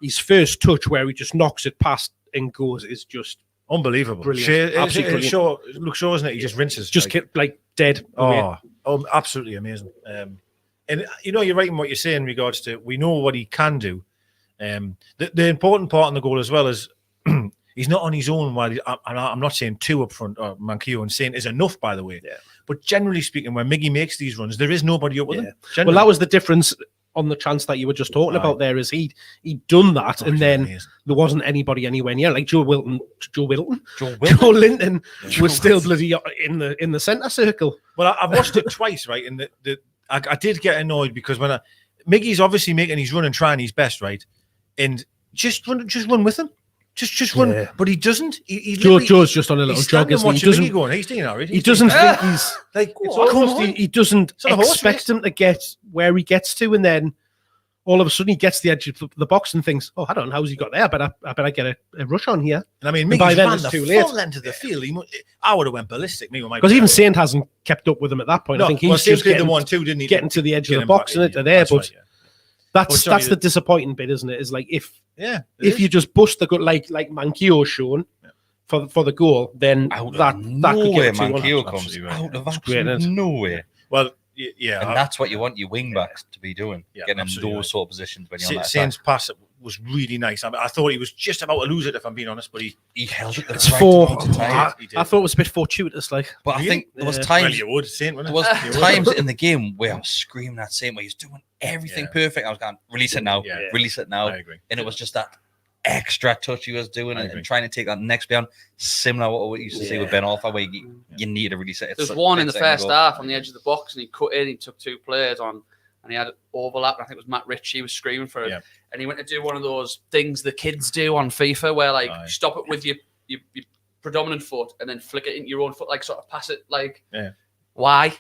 His first touch where he just knocks it past and goes is just unbelievable. Brilliant. Absolutely brilliant. Look, isn't it? He just rinses. Just like dead. Absolutely amazing. And you're right in what you're saying in regards to we know what he can do. The important part in the goal as well is. He's not on his own while I'm not saying two up front or Manquillo and Saint is enough, by the way. Yeah. But generally speaking, when Miggy makes these runs, there is nobody up with him. Well, that was the difference on the chance that you were just talking about there is he'd done that, and then there wasn't anybody anywhere near, like Joe Linton was still bloody in the centre circle. Well, I've watched it twice, right? And I did get annoyed because when Miggy's obviously making his run and trying his best, right? And just run with him. Just run, but he doesn't. Joe's just on a little jog. He doesn't going. He's doing already. He doesn't think he's like. he doesn't expect him to get where he gets to, and then all of a sudden he gets the edge of the box and thinks, "Oh, I don't know how's he got there, but I better get a rush on here." And I mean, Miggy's ran the full length of the field. I would have went ballistic. Because even Saint hasn't kept up with him at that point. I think he's just getting to the edge of the box and there, but. That's the disappointing bit, isn't it? Is like if you just bust the goal like Mankio's shown for the goal, then that could get Mankio comes out of absolute nowhere. Well, yeah, and that's what you want your wing backs to be doing, getting in those sort of positions when you're on that Saint's pass was really nice. I mean, I thought he was just about to lose it, if I'm being honest, but he held it. I thought it was a bit fortuitous, like. But I think there was times. Well, Saint, there was times in the game where I was screaming at Saint, where he's doing everything perfect. I was going, release it now, release it now. I agree. And it was just that extra touch he was doing and trying to take that next beyond, similar to what we used to see with Ben Alpha, where you need to release it. There's one in the first half on the edge of the box, and he cut in. He took two players on. And he had overlap. I think it was Matt Ritchie was screaming for it. Yeah. And he went to do one of those things the kids do on FIFA where, like, you stop it with your predominant foot and then flick it into your own foot, like, sort of pass it. Like, why?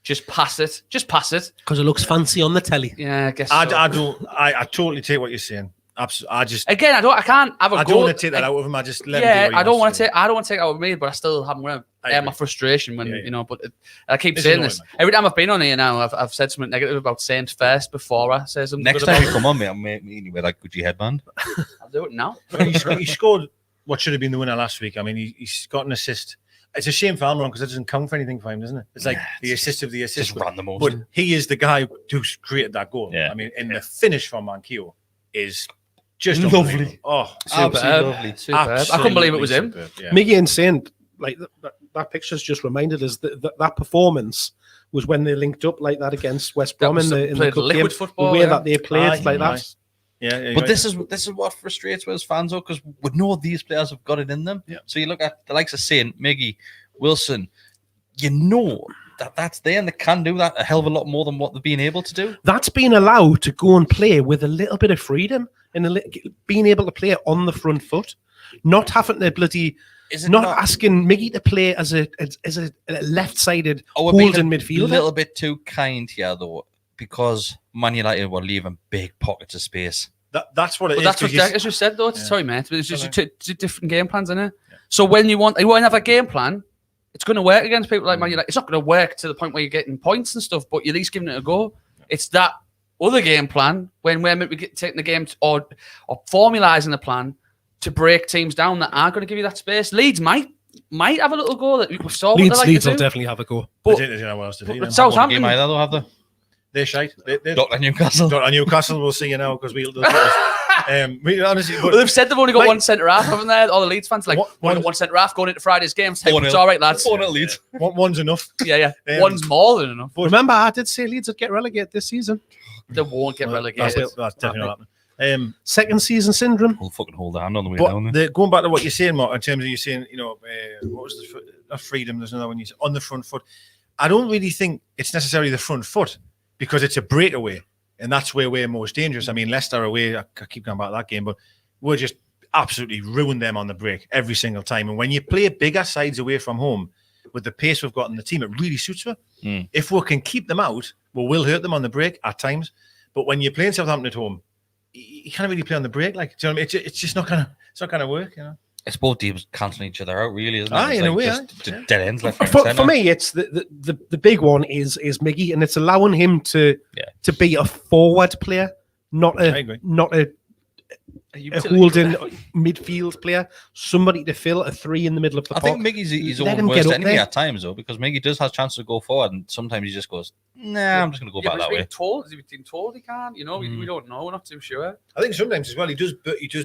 Just pass it. Just pass it. Because it looks fancy on the telly. Yeah, I guess I totally take what you're saying. Absolutely. I can't have a I don't want to take that out of him. I just let him do I don't want to take it out of me, but I still haven't won. My frustration when but I keep saying this every time I've been on here now. I've said something negative about Saint first before I say something. Next time you come on, mate, I'm meeting you with that Gucci headband. I'll do it now. He scored what should have been the winner last week. I mean, he's got an assist. It's a shame for Almiron because it doesn't count for anything for him, doesn't it? It's like the assist of the assist. Just ran the most. But he is the guy who's created that goal. Yeah. I mean, and the finish from Mankio is just lovely. Oh, absolutely lovely. Superb. I couldn't believe it was him. Yeah. Miggy and Saint, like that picture's just reminded us that performance was when they linked up like that against West Brom in the cup game. Football, the way that they played like that. Yeah, but this is what frustrates us fans, though, because we know these players have got it in them. Yeah. So you look at the likes of Saint, Miggy, Wilson, you know that's there and they can do that a hell of a lot more than what they've been able to do. That's been allowed to go and play with a little bit of freedom and being able to play on the front foot, not having to bloody. Not asking Miggy to play as a left-sided holding midfielder. A little bit too kind here, though, because Man United were leaving big pockets of space. That's what it is. That's what Jack just said, though. Sorry, mate. It's just two different game plans, isn't it? Yeah. So when you want to have a game plan, it's going to work against people like Man United. It's not going to work to the point where you're getting points and stuff, but you're at least giving it a go. Yeah. It's that other game plan when we're taking the game or formalising the plan to break teams down that are going to give you that space. Leeds might have a little go that we saw. Leeds will definitely have a go. But they don't know what else to do. But Southampton game either, they'll have the. They're shite. Dr. Newcastle. Dr. Newcastle, we'll see you now because we honestly. Well, they've said they've only got one centre half, haven't they? All the Leeds fans one centre half going into Friday's games. Hey, it's all right, lads. 4-0 Leeds. One's enough. Yeah. One's more than enough. But remember, I did say Leeds would get relegated this season. They won't get relegated. That's definitely not happening. Second season syndrome. We'll fucking hold the hand on the way down there. Going back to what you're saying, Mark, in terms of you saying, what was the freedom? There's another one you said on the front foot. I don't really think it's necessarily the front foot because it's a breakaway, and that's where we're most dangerous. I mean, Leicester away, I keep going back to that game, but we're just absolutely ruined them on the break every single time. And when you play bigger sides away from home with the pace we've got in the team, it really suits us. If we can keep them out, we will hurt them on the break at times. But when you're playing Southampton at home, you can't really play on the break. Like, do you know what I mean? It's just not gonna work. It's both teams canceling each other out, really, isn't it? In a way, dead ends left. For me, it's the big one is Miggy, and it's allowing him to be a forward player, not a a holding midfield player, somebody to fill a 3 in the middle of the I park. think Miggy's his Let own him get worst up enemy there. at times, though, because Miggy does have chances to go forward, and sometimes he just goes, "Nah, I'm just going to go back that way." He's been told he can't. You know, we don't know. We're not too sure. I think sometimes as well he does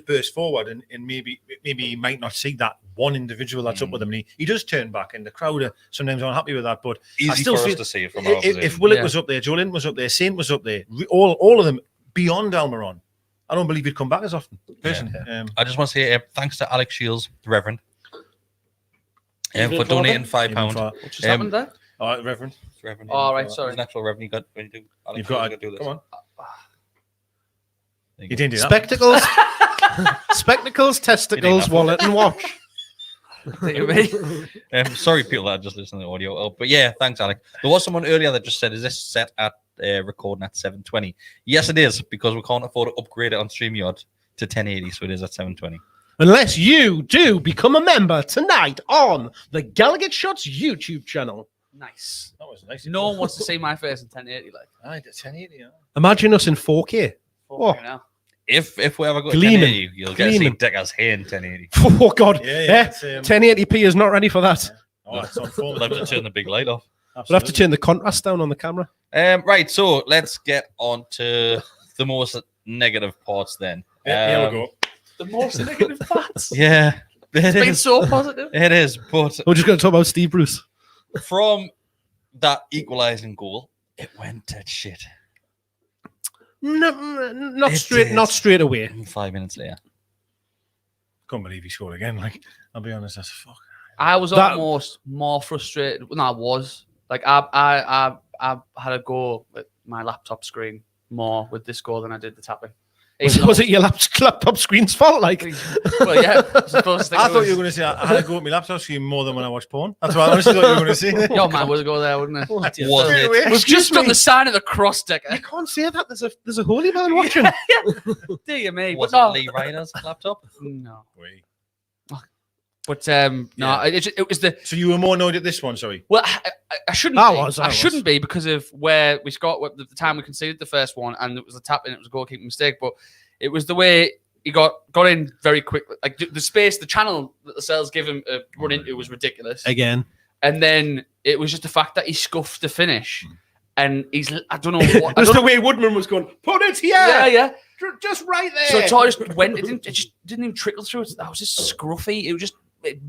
burst forward, and maybe he might not see that one individual that's up with him, and he does turn back, and the crowd are sometimes unhappy with that. But I Easy still for us feel to see it from our position. if Willock was up there, Joe Linton was up there, Saint was up there, all of them beyond Almiron, I don't believe he'd come back as often. Personally, I just want to say thanks to Alex Shields, the Reverend, for donating £5. What just happened there? All right, Reverend. Reverend. All right, sorry. There's an actual Reverend you got when you do. Alex You've got Shields, to do this. come on. There You go. didn't do that. Spectacles, spectacles, testicles, wallet, and watch. Sorry, people that are just listening to the audio. Oh, but yeah, thanks, Alex. There was someone earlier that just said, "Is this set at recording at 720?" Yes, it is, because we can't afford to upgrade it on StreamYard to 1080, so it is at 720. Unless you do become a member tonight on the Gallowgateshots YouTube channel. Nice. That was nice. No one wants to see my face in 1080. Like, I 1080. Yeah. Imagine us in 4K. Oh. fucking hell. If we ever go to Gleaming. 1080, you'll get to see Gleaming. Decker's hair in 1080. Oh, God. Yeah. It's, 1080p is not ready for that. it's on form. We'll have to turn the big light off. We'll have to turn the contrast down on the camera. Right, so let's get on to the most negative parts then. Here we go. The most negative parts. Yeah, It's been so positive. It is, but We're just going to talk about Steve Bruce. from that equalising goal, it went to shit. Not It straight. did. Not straight away. 5 minutes later. Can't believe he scored again. Like, I'll be honest, that's fuck. I was That- almost more frustrated. No, I was. Like, I had a go at my laptop screen more with this goal than I did the tapping. Was it your laptop screen's fault? Like, Well, yeah. I suppose I thought you were going to say I had to go at my laptop screen more than when I watch porn. That's what I honestly thought you were going to say. Your man would go there, wouldn't it? Was it? We've just done the sign of the cross, you Decker. can't say that. There's a holy man watching. Do you, mate? Was But no. it Lee Ryder's laptop? No. Wait. But no, Yeah. it was the. So you were more annoyed at this one, sorry. Well, I shouldn't. I be. was. I shouldn't be because of where we got the time we conceded the first one, and it was a tap and it was a goalkeeping mistake. But it was the way he got in very quick. Like the space, the channel that the Cells give him a run into was ridiculous. Again. And then it was just the fact that he scuffed the finish, and he's. I don't know what. Just the way Woodman was going. Put it here. Yeah. Just right there. So it all just went. It just didn't even trickle through. That was just scruffy. It was just. It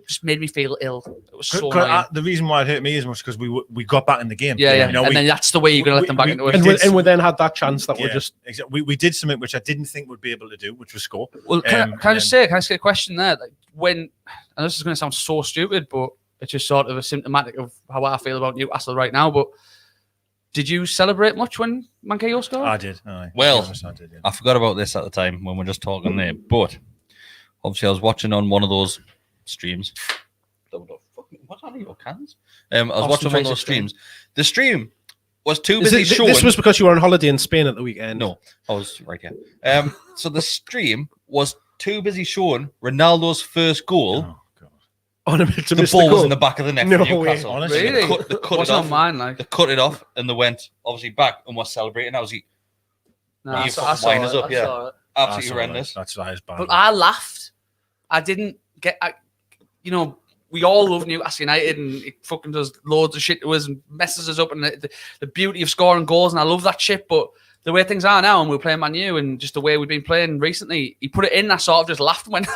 just made me feel ill. It was so annoying. The reason why it hurt me is much because we got back in the game. Yeah. You know, And then that's the way you're going to let them back into it. And we then had that chance that we're just. Exactly. We did something which I didn't think we'd be able to do, which was score. Well, can I just ask a question there? Like when, and this is going to sound so stupid, but it's just sort of a symptomatic of how I feel about Newcastle right now. But did you celebrate much when Mankayo scored? I did. Aye. Well, I did, yeah. I forgot about this at the time when we were just talking there, but obviously I was watching on one of those streams. What's on your cans? I was watching one of those streams. The stream was too busy showing. This was because you were on holiday in Spain at the weekend. No, I was right here. So the stream was too busy showing Ronaldo's first goal. Oh, God. On a The ball was in the back of the net No for Newcastle. way. Honestly, Really? They cut What's it on off. mine like? They cut it off and they went obviously back and were celebrating. I was like, No, You I fucking saw wind us it. up, I yeah. saw it. absolutely horrendous. That's bad. But I laughed. I didn't get. We all love Newcastle United, and it fucking does loads of shit to us and messes us up, and the beauty of scoring goals, and I love that shit. But the way things are now, and we're playing Man U, and just the way we've been playing recently, he put it in. I sort of just laughed and went.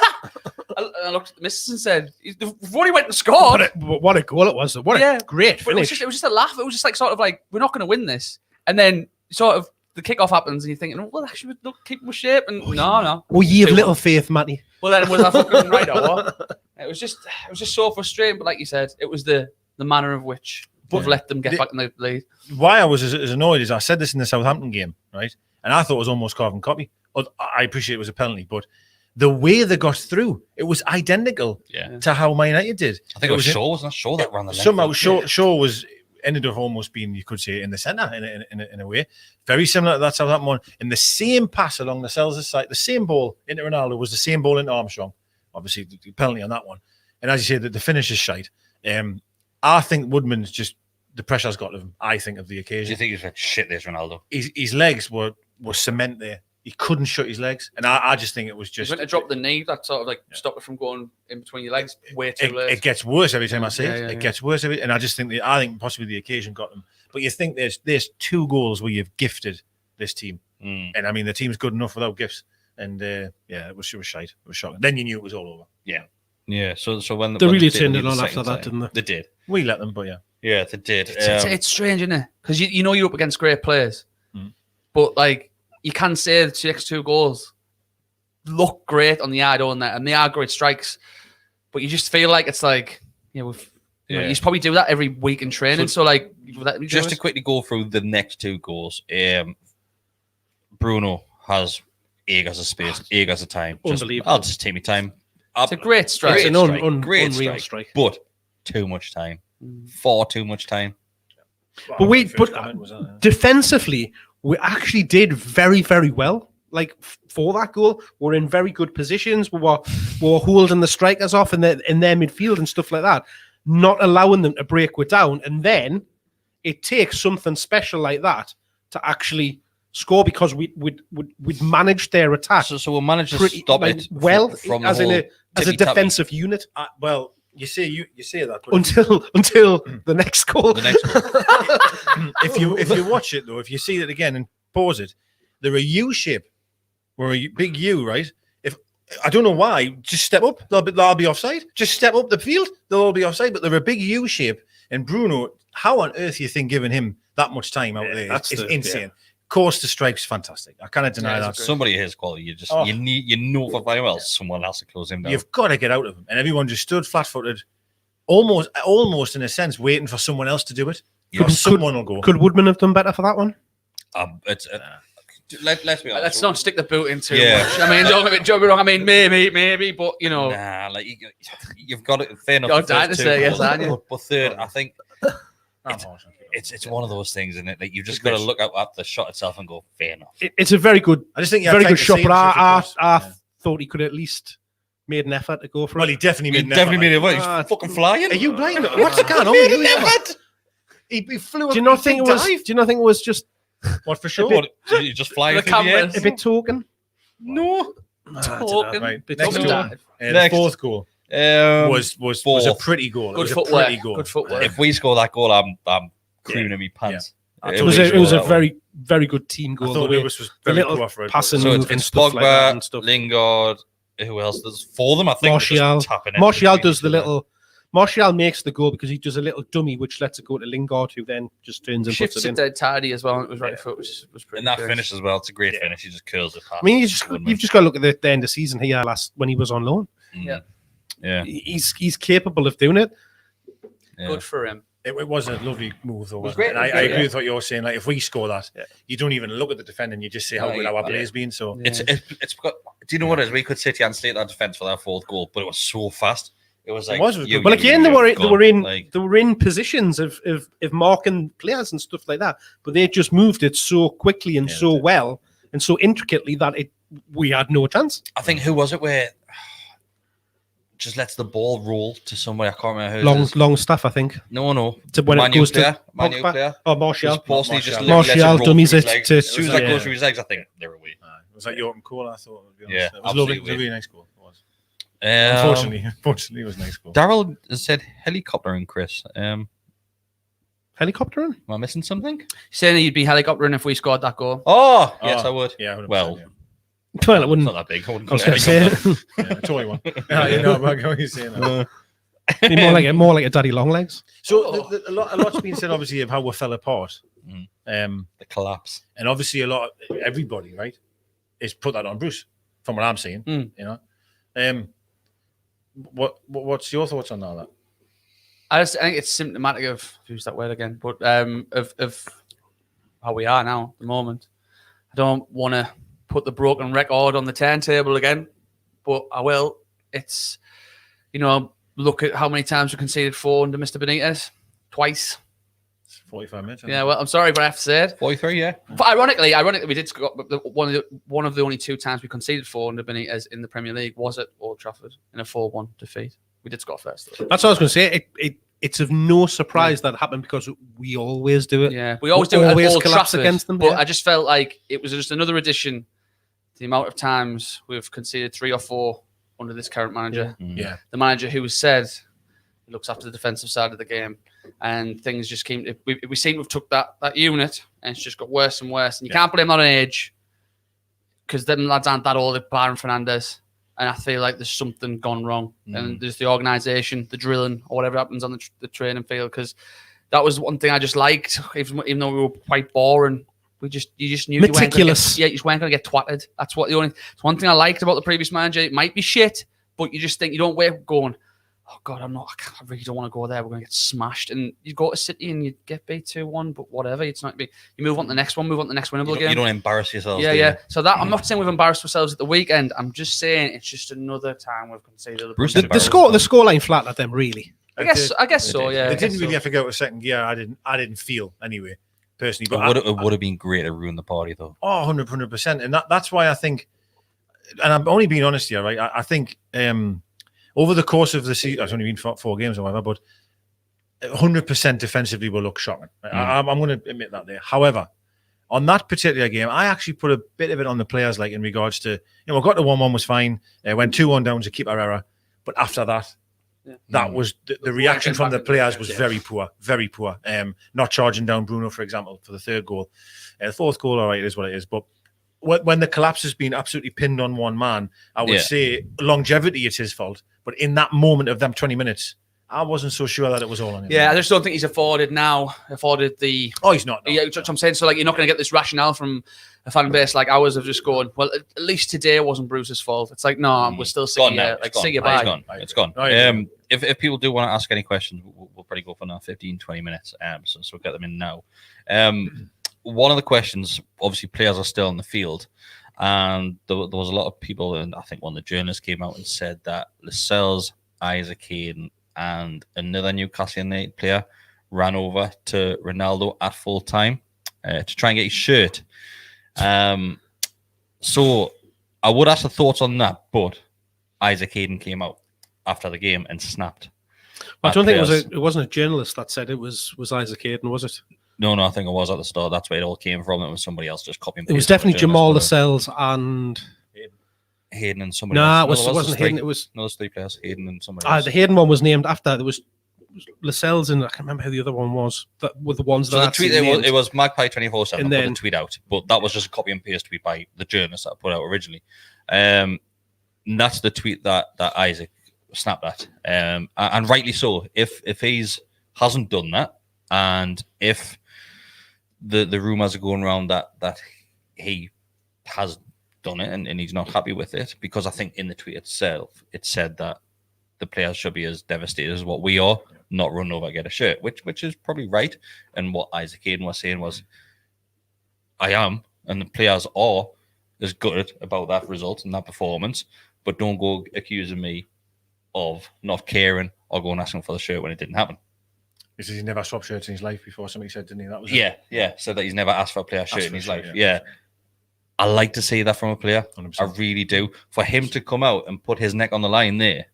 I looked at the missus and said, "Before he went and scored, What a goal it was! What a great But finish! it was just a laugh. It was just like sort of like we're not going to win this, and then sort of the kickoff happens, and you're thinking, well, actually, we'll keep with shape, and no. Oh, ye have 2-1. little faith, Matty. Well, then was I fucking right or what? It was just so frustrating. But like you said, it was the manner of which we've let them get back in the lead. Why I was as annoyed is I said this in the Southampton game, right? And I thought it was almost carbon copy. I appreciate it was a penalty, but the way they got through, it was identical to how Man United did. I think it was Shaw, wasn't it? Shaw that ran the length. Somehow Shaw was ended up almost being, you could say, in the centre in a way. Very similar to that Southampton one. In the same pass along the Cells' side, the same ball into Ronaldo was the same ball into Armstrong. Obviously, the penalty on that one. And as you say, the finish is shite. I think Woodman's just, the pressure's got to him, I think, of the occasion. Do you think he's like, shit, there's Ronaldo? His legs were cement there. he couldn't shut his legs, and I just think it was just. He went to drop the knee, that sort of like stopped it from going in between your legs way too late. It gets worse every time I see it. It gets worse and I just think I think possibly the occasion got them. But you think there's 2 goals where you've gifted this team, and I mean the team's good enough without gifts, and it was shite. It was shocking. Then you knew it was all over. Yeah. So when they when really did turned lead it on the after second that, time, didn't they? They did. We let them, but Yeah, they did. It's strange, isn't it? Because you know you're up against great players, but like you can say the next 2 goals look great on the eye, don't they? And they are great strikes, but you just feel like it's like you probably do that every week in training. So like, just to quickly go through the next 2 goals, Bruno has acres of space, acres of time. Unbelievable. I'll just take my time. It's a great strike. It's an Great unreal strike, but too much time. Far too much time. But defensively, we actually did very, very well. Like for that goal, we're in very good positions. We were holding the strikers off in their midfield and stuff like that, not allowing them to break it down. And then it takes something special like that to actually score because we'd managed their attack. So we managed to stop it from as a defensive unit. Well, you say that until the next goal. If you watch it though, if you see it again and pause it, they're a U shape. We're a big U, right? If I don't know why, just step up. They'll be offside. Just step up the field. They'll all be offside. But they're a big U shape. And Bruno, how on earth do you think giving him that much time out there is insane? Yeah. Course to strike's fantastic. I cannot deny that. Somebody of his quality, you just for very well someone else to close him down. You've got to get out of him, and everyone just stood flat-footed, almost in a sense, waiting for someone else to do it. Someone will go. Could Woodman have done better for that one? Let's be honest. Let's not stick the boot in too much. I mean, don't get me wrong. I mean, maybe, but you know, like you've got it. Fair enough. You're dying to say yes, aren't you? But third, I think. It's one of those things, isn't it? Like you've just got to look at the shot itself and go, fair enough. It's a very good. I just think very good shot, but I thought he could at least made an effort to go for it. Well, he definitely made an effort. Definitely made it. He's fucking flying. Are you blind? What's going on? He flew. Do you not think it was? Do you not think it was just what for sure? You just flying through the air? A bit token. No, token. Right. Next the fourth goal. Was a pretty goal. Good footwork. If we score that goal, I'm crooning my pants. It was a very, very good team goal. I thought Lewis was very cooperative. Passing so move it's stuff Pogba, like that and stuff. Lingard. Who else? There's 4 of them. I think. Martial does the little. Martial makes the goal because he does a little dummy, which lets it go to Lingard, who then just turns and puts it in. Dead tidy as well. And it was right foot, which was pretty. And that finish as well. It's a great finish. He just curls it past. I mean, you've just got to look at the end of the season here when he was on loan. Yeah. He's capable of doing it. Yeah. Good for him. It was a lovely move, though. It was great. And I agree with what you're saying. Like, if we score that, you don't even look at the defending. You just see how good our play has been. So it's got. Do you know what it is? We could sit here and slate our defense for that 4th goal, but it was so fast. It was like. Well, again, they were in positions of marking players and stuff like that, but they just moved it so quickly and so well and so intricately that we had no chance. I think who was it where just lets the ball roll to somebody? I can't remember who. Long stuff, I think. No. When it goes to Pogba. Oh, Martial. Martial dummies it to. As soon as that goes through his legs, I think they're away. It was like Yorton Cole, I thought. Yeah, it was lovely. It was a really nice goal. It was. Unfortunately, it was a nice goal. Daryl said helicoptering, Chris. Helicoptering? Am I missing something? Saying that you'd be helicoptering if we scored that goal. Oh, yes, I would. Yeah, well, it wouldn't. It's not that big. I was going to say a toy one. You know about what you're saying. More like a daddy long legs. So a lot's been said, obviously, of how we fell apart. The collapse, and obviously everybody, right, is put that on Bruce. From what I'm seeing, you know. What's your thoughts on all that? I think it's symptomatic of use that word again, but of how we are now at the moment. I don't want to put the broken record on the turntable again, but I will. It's, look at how many times we conceded 4 under Mr. Benitez. Twice. 45 minutes. Yeah, well, I'm sorry, but I have to say it. 43, yeah. But ironically, we did score. One of the only 2 times we conceded 4 under Benitez in the Premier League was at Old Trafford in a 4-1 defeat. We did score first, though. That's what I was going to say. It's of no surprise that happened because we always do it. Yeah, we always do it at Old collapse Trafford against them. But I just felt like it was just another addition the amount of times we've conceded 3 or 4 under this current manager. Yeah. The manager who has said he looks after the defensive side of the game, and things just came. We seem to have took that unit, and it's just got worse and worse. And you can't blame that on age, because them lads aren't that old at Byron Fernandez. And I feel like there's something gone wrong. And there's the organisation, the drilling, or whatever happens on the training field. Because that was one thing I just liked, even though we were quite boring. You just knew meticulous. You weren't going to get twatted. That's what it's one thing I liked about the previous manager. It might be shit, but you just think, you don't wait going, oh God, I really don't want to go there. We're going to get smashed. And you go to City and you get beat 2-1, but whatever. It's not. You move on to the next one, move on to the next winnable game. You don't embarrass yourselves. Yeah. So that I'm not saying we've embarrassed ourselves at the weekend. I'm just saying it's just another time we've conceded. The scoreline flat at them, really. I guess so. Yeah. They didn't really have to go to second gear. I didn't feel anyway. Personally, but it would have been great to ruin the party, though. Oh, 100%. And that's why I think, and I'm only being honest here, right? I think over the course of the season, it's only been 4 games or whatever, but 100% defensively will look shocking. I'm going to admit that there. However, on that particular game, I actually put a bit of it on the players, like in regards to, we got to 1-1 was fine. Went 2-1 down to keep our error. But after that, that was the reaction from the players was very poor, very poor. Not charging down Bruno, for example, for the 3rd goal. The 4th goal, all right, is what it is. But when the collapse has been absolutely pinned on one man, I would say longevity is his fault. But in that moment of them 20 minutes, I wasn't so sure that it was all on him. Yeah, I just don't think he's afforded the... Oh, he's not. No. Yeah, that's what I'm saying. So, you're not going to get this rationale from a fan base like ours of just going, well, at least today wasn't Bruce's fault. It's like, no, we're still seeing you. See you bye. It's gone. If people do want to ask any questions, we'll probably go for now 15, 20 minutes. So we'll get them in now. One of the questions, obviously, players are still on the field. And there was a lot of people, and I think one of the journalists came out and said that Lascelles, Isaac Hayden, and another Newcastle United player ran over to Ronaldo at full time to try and get his shirt. So I would ask the thoughts on that, but Isaac Hayden came out after the game and snapped. I don't think it wasn't a journalist that said it was Isaac Hayden, was it? No, I think it was at the start. That's where it all came from. It was somebody else just copying. It was definitely Jamal Lascelles and Hayden and somebody else. It wasn't Hayden. It was those 3 players, Hayden and somebody else. The Hayden one was named after. There was Lascelles and I can't remember who the other one was. That were the ones that the tweet. It was Magpie 24/7 put the tweet out, but that was just a copy and paste tweet by the journalist that put out originally. And that's the tweet that Isaac snapped at, and rightly so. If he's hasn't done that, and if the rumors are going around that he has done it and he's not happy with it, because I think in the tweet itself it said that the players should be as devastated as what we are, not run over and get a shirt, which is probably right. And what Isaac Hayden was saying was, I am, and the players are as gutted about that result and that performance, but don't go accusing me of not caring or going asking for the shirt when it didn't happen. He says he never swapped shirts in his life before, somebody said, didn't he? That was said that he's never asked for a player shirt in his life. Yeah. I like to see that from a player. 100%. I really do. For him to come out and put his neck on the line there,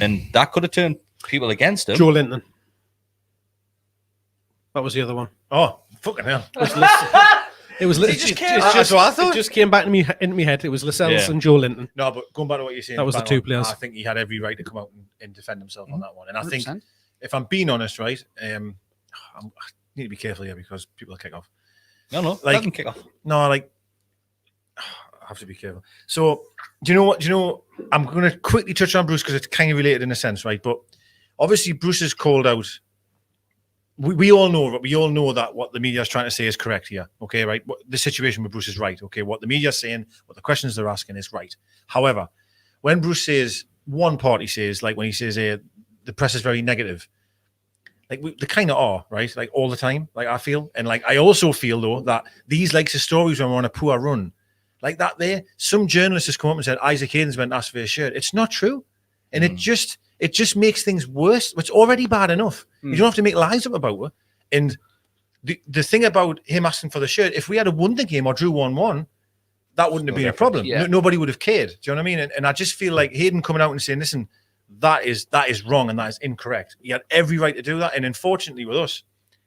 and that could have turned people against him. Joe Linton. That was the other one. Oh, fucking hell. It was it just came back into my head. It was Lascelles and Joe Linton. No, but going back to what you're saying, that was the 2 players. I think he had every right to come out and defend himself on that one. And I 100%. Think, if I'm being honest, right, I need to be careful here because people will kick off. No, let them kick off. No, I have to be careful. So, do you know what? I'm going to quickly touch on Bruce because it's kind of related in a sense, right? But obviously, Bruce has called out. We all know that what the media is trying to say is correct here. Okay, right? The situation with Bruce is right. Okay, what the media is saying, what the questions they're asking is right. However, when Bruce says, one party says, like when he says the press is very negative, like they kind of are, right? Like all the time, like I feel. And like I also feel, though, that these likes of stories when we're on a poor run, like that there, some journalist has come up and said, Isaac Hayden's went and asked for his shirt. It's not true. And it just makes things worse. It's already bad enough. You don't have to make lies up about it. And the thing about him asking for the shirt, if we had won the game or drew 1-1, that wouldn't have been a problem. Yeah. Nobody would have cared. Do you know what I mean? And I just feel like Hayden coming out and saying, listen, that is wrong and that is incorrect. He had every right to do that. And unfortunately with us,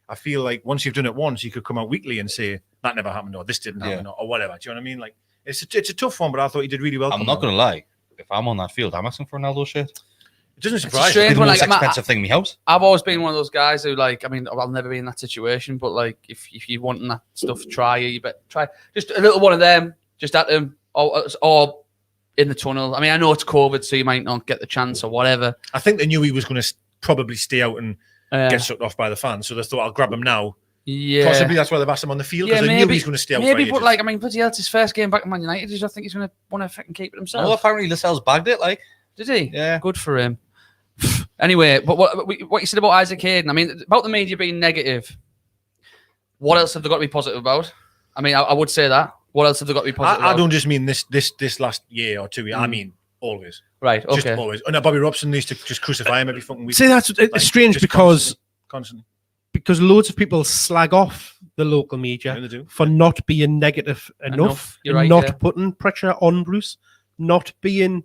I feel like once you've done it once, you could come out weekly and say, that never happened or this didn't happen or whatever. Do you know what I mean? Like, It's a tough one, but I thought he did really well. I'm not going to lie. If I'm on that field, I'm asking for Ronaldo shirt. It doesn't It's a surprise me. strange It's the one, most like, expensive thing in my house. I've always been one of those guys who, like, I mean, I'll never be in that situation, but like, if you wanting that stuff, try it. You bet try just a little one of them, just at them, or in the tunnel. I mean, I know it's COVID, so you might not get the chance or whatever. I think they knew he was going to probably stay out and get sucked off by the fans, so they thought, I'll grab him now. Yeah, Possibly that's why they've asked him on the field, because they knew he's going to stay out. Maybe, but like, I mean, bloody hell, it's his first game back in Man United. I think he's going to want to fucking keep it himself. Well, apparently Lascelles bagged it, like. Did he? Yeah. Good for him. Anyway, but what you said about Isaac Hayden, I mean, about the media being negative, what else have they got to be positive about? I mean, I would say that. What else have they got to be positive about? I don't just mean this last year or 2 years. I mean, always. Right, okay. Just always. Oh, no, Bobby Robson needs to just crucify him every fucking week. See, that's it's strange because constantly. Because loads of people slag off the local media for not being negative enough, You're right, not putting pressure on Bruce, not being,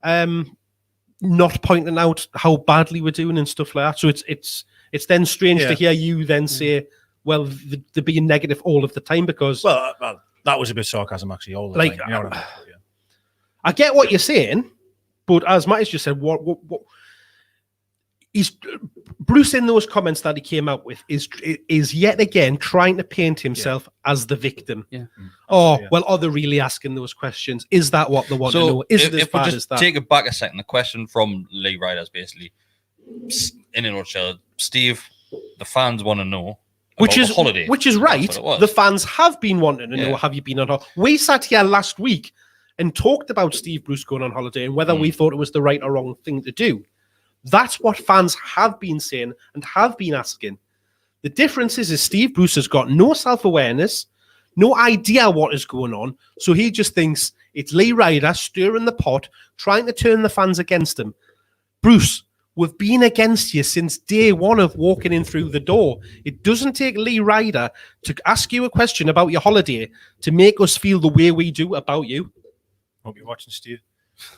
not pointing out how badly we're doing and stuff like that. So it's then strange to hear you then say, well, they're being negative all of the time because well, that was a bit sarcasm actually. All the time. You know what I mean? I get what you're saying, but as Matt has just said, what he's Bruce in those comments that he came out with is yet again trying to paint himself as the victim. Yeah. Well, are they really asking those questions? Is that what they want to know? Is it as if we bad just as that? take it back a second, the question from Lee Ryder is basically, in a nutshell, Steve, the fans want to know. Which is holiday. Which is right. The fans have been wanting to know, have you been on holiday? We sat here last week and talked about Steve Bruce going on holiday and whether we thought it was the right or wrong thing to do. That's what fans have been saying and have been asking. The difference is Steve Bruce has got no self-awareness, no idea what is going on, so he just thinks it's Lee Ryder stirring the pot, trying to turn the fans against him. Bruce, we've been against you since day one of walking in through the door. It doesn't take Lee Ryder to ask you a question about your holiday to make us feel the way we do about you. Hope you're watching, Steve.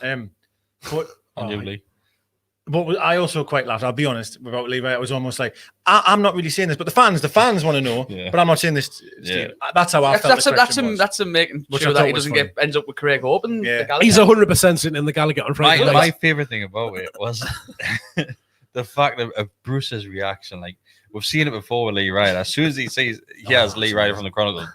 But Lee. But I also quite laughed. I'll be honest about Lee Ryder. I was almost like, I'm not really saying this, but the fans want to know. Yeah. But I'm not saying this. Steve. That's how I felt. That's him making sure that he doesn't ends up with Craig Hope and the Gallagher. He's 100% sitting in the Gallagher on Friday. My favorite thing about it was the fact of Bruce's reaction. Like, we've seen it before with Lee Ryder. As soon as he sees has Lee Ryder from the Chronicle,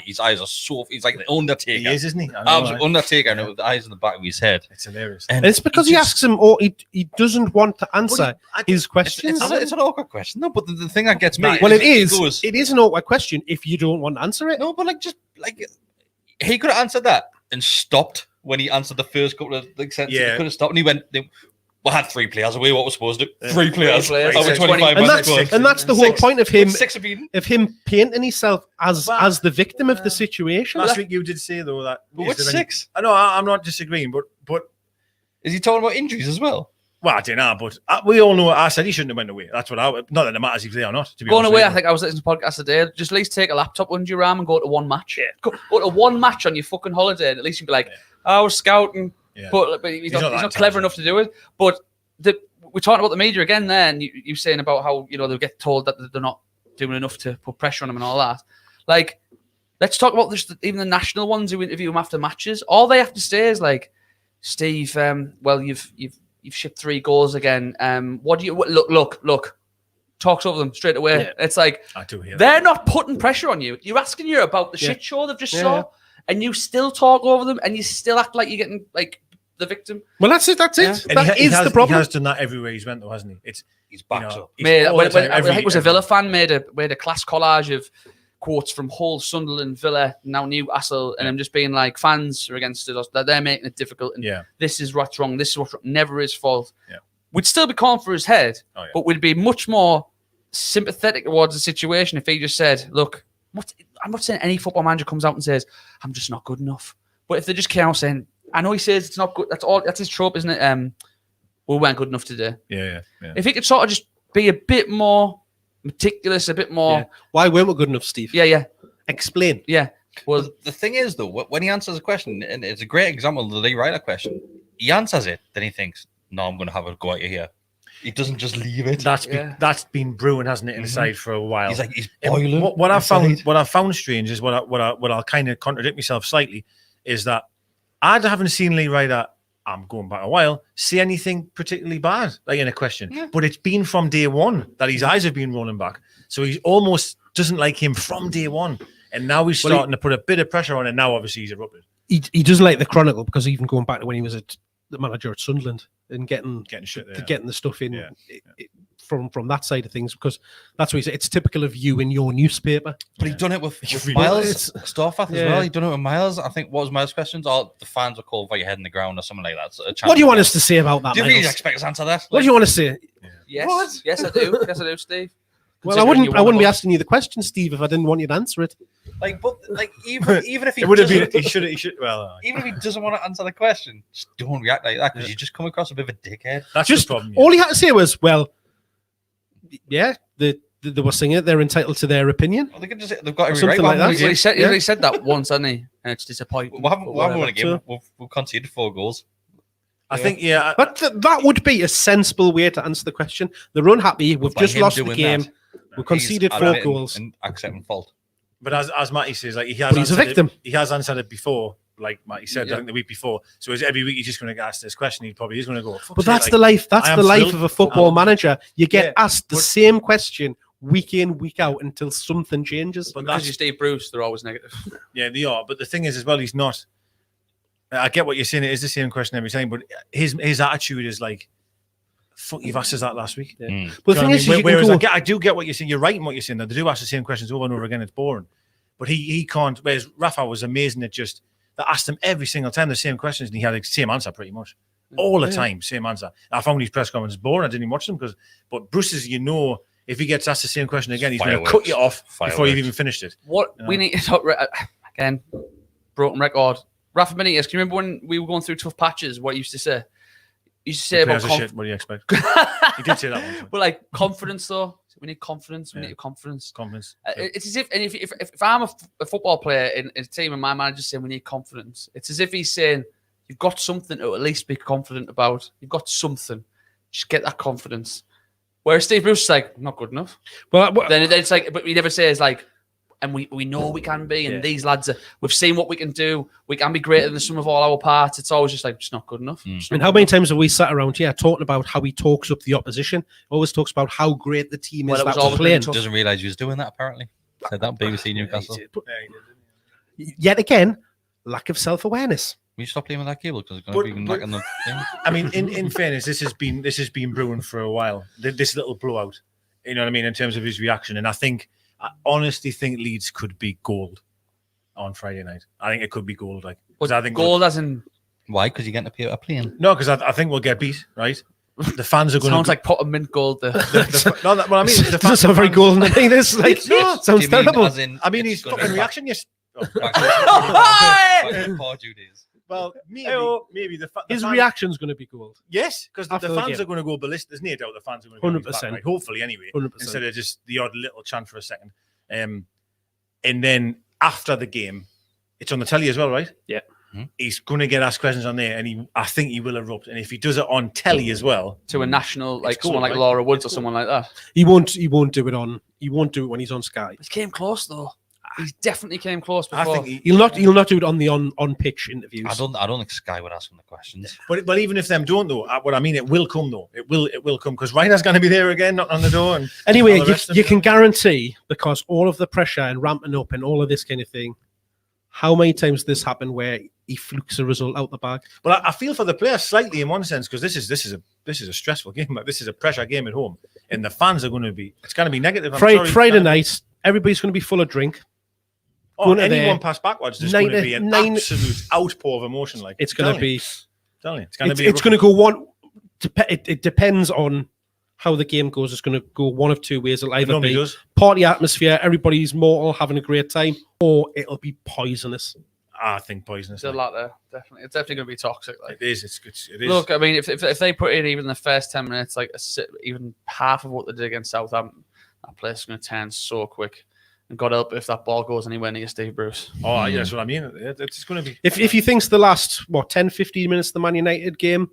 his eyes are so. He's like the Undertaker. He is, isn't he? Absolute Undertaker, with the eyes in the back of his head. It's hilarious. And it's because he asks him, or he doesn't want to answer his questions. It's an awkward question. No, but the thing that gets me. Well, it is an awkward question if you don't want to answer it. No, but he could have answered that and stopped when he answered the first couple of sentences. He could have stopped and he went. We had 3 players away. What we're supposed to do? 3 players. Over 25 and that's the whole point of him. 6 of him painting himself as the victim of the situation. Last week you did say though that. But which 6? I know I'm not disagreeing, but is he talking about injuries as well? Well, I don't know, but we all know. I said he shouldn't have went away. That's what not that it matters if they are not. To be going away, I think I was listening to a podcast today. Just at least take a laptop under your arm and go to one match. Yeah. Go to one match on your fucking holiday, and at least you'd be like, I was scouting, but he's not clever enough to do it. But we're talking about the media again there, and you saying about how they get told that they're not doing enough to put pressure on them and all that. Like, let's talk about even the national ones who interview them after matches. All they have to say is like, Steve, well, you've shipped 3 goals again. What do you look? Talks over them straight away. Yeah. It's like I do hear they're not putting pressure on you. You're asking you about the shit show they've just saw, and you still talk over them, and you still act like you're getting like the victim. Well, that's it. That's it. And that is the problem. He has done that everywhere he's went, though, hasn't he? He's backed up. I think it was a Villa fan made a class collage of quotes from Hull, Sunderland, Villa, now Newcastle, and I'm just being like, fans are against it, that they're making it difficult, and this is what's wrong. This is what's wrong. Never his fault. Yeah. We'd still be calling for his head, but we'd be much more sympathetic towards the situation if he just said, "Look, I'm not saying any football manager comes out and says I'm just not good enough," but if they just came out saying, I know he says it's not good. That's his trope, isn't it? We weren't good enough today. Yeah. If he could sort of just be a bit more meticulous, a bit more. Yeah. Why weren't we good enough, Steve? Yeah. Explain. Yeah. Well, the thing is, though, when he answers a question, and it's a great example of the Lee Ryder question, he answers it, then he thinks, "No, I'm going to have a go at you here." He doesn't just leave it. That's been brewing, hasn't it, in the side for a while. He's boiling. What I found strange is what I'll kind of contradict myself slightly is that I haven't seen Lee Ryder. I'm going back a while. See anything particularly bad, like in a question, but it's been from day one that his eyes have been rolling back. So he almost doesn't like him from day one, and now he's starting to put a bit of pressure on. And now obviously he's erupted. He doesn't like the Chronicle because even going back to when he was the manager at Sunderland and getting the stuff in from that side of things, because that's what he said. It's typical of you in your newspaper. But he's done it with Miles Starfath as well. He's done it with Miles. I think what was Miles' questions? Oh, the fans were called by your head in the ground or something like that. So what do you want us to say about that? Do you really expect us to answer that? What do you want to say? Yes, what? Yes, I do. Yes, I do, Steve. Well, I wouldn't be asking you the question, Steve, if I didn't want you to answer it. Even if he would have been, he should. Even if he doesn't want to answer the question, just don't react like that because you just come across a bit of a dickhead. That's just the problem. All he had to say was, "Well, yeah, they were singing it. They're entitled to their opinion." Well, they've got every something right. Like that. He said that once, hasn't he? And it's disappointing. We haven't won a game. We've conceded 4 goals. I think, but that would be a sensible way to answer the question. They're unhappy. We've just lost the game. We conceded 4 goals and accepting fault. But as Matty says, like he's a victim. He has answered it before, like Matty said, I think the week before. So every week he's just going to get asked this question. He probably is going to go. But that's the life. That's the life of a football manager. You get asked the same question week in, week out until something changes. But because you Steve Bruce, they're always negative. Yeah, they are. But the thing is, as well, he's not. I get what you're saying. It is the same question every time, but his attitude is like, "Fuck, you've asked us that last week." Yeah. But the thing is, whereas I do get what you're saying. You're right in what you're saying. That they do ask the same questions over and over again. It's boring, but he can't. Whereas Rafa was amazing at just that asked him every single time the same questions, and he had the same answer pretty much all the time, same answer. I found his press conferences boring. I didn't even watch them but Bruce's, if he gets asked the same question again, he's going to cut you off before you've even finished it. What we need to talk again, broken record. Rafa Benitez, can you remember when we were going through tough patches? What he used to say? He used to say about shit. What do you expect? He did say that one time. But like confidence, though, we need confidence. We need confidence. Confidence. It's as if I'm a football player in a team and my manager's saying we need confidence. It's as if he's saying you've got something to at least be confident about. You've got something. Just get that confidence. Whereas Steve Bruce is like, not good enough. Well, then it's like, but he never says like, and we know we can be, and these lads, we've seen what we can do. We can be greater than the sum of all our parts. It's always just like, just not good enough. And how many times have we sat around here talking about how he talks up the opposition? Always talks about how great the team is that we're playing. Doesn't realise he was doing that, apparently. Said that BBC Newcastle. Yet again, lack of self-awareness. Will you stop playing with that cable? Because it's going to be back in the thing. I mean, in fairness, this has been brewing for a while. This little blowout, you know what I mean, in terms of his reaction. And I honestly think Leeds could be gold on Friday night. I think it could be gold. I think gold as in why? Because you're getting to pay a plane. No, because I think we'll get beat. Right? The fans are going. Sounds like pot of mint gold. No, what I mean, the fans are very golden. I think this sounds terrible. I mean, his fucking reaction. Yes. Well, maybe his reaction's going to be gold. Yes, because the fans are going to go ballistic. There's no doubt the fans are going to go 100%. Right? Hopefully, anyway. 100%. Instead of just the odd little chant for a second. And then after the game, it's on the telly as well, right? Yeah. He's going to get asked questions on there, and I think he will erupt. And if he does it on telly as well, to a national, like someone like Laura Woods or someone like that, he won't do it on. He won't do it when he's on Sky. He came close though. He definitely came close before. I think he'll not do it on the on pitch interviews. I don't think Sky would ask him the questions. But even if them don't though, what I mean, it will come though. It will come because Reiner's going to be there again, knocking on the door. And anyway, you can guarantee, because all of the pressure and ramping up and all of this kind of thing, how many times this happened where he flukes a result out the bag? Well, I feel for the players slightly in one sense because this is a stressful game. Like, this is a pressure game at home, and the fans are going to be. It's going to be negative. Friday night, everybody's going to be full of drink. Anyone pass backwards, there's going to be an absolute outpour of emotion. Like it's going to be. It's going to go one. It depends on how the game goes. It's going to go one of two ways. It'll either be party atmosphere, everybody's mortal, having a great time, or it'll be poisonous. I think poisonous. There's a lot there. Definitely, it's definitely going to be toxic. Like it is. It is. Look, I mean, if they put in even the first 10 minutes, like even half of what they did against Southampton, that place is going to turn so quick. And God help if that ball goes anywhere near Steve Bruce. Oh, yeah, that's what I mean. It's going to be. If he thinks the last 10, 15 minutes of the Man United game,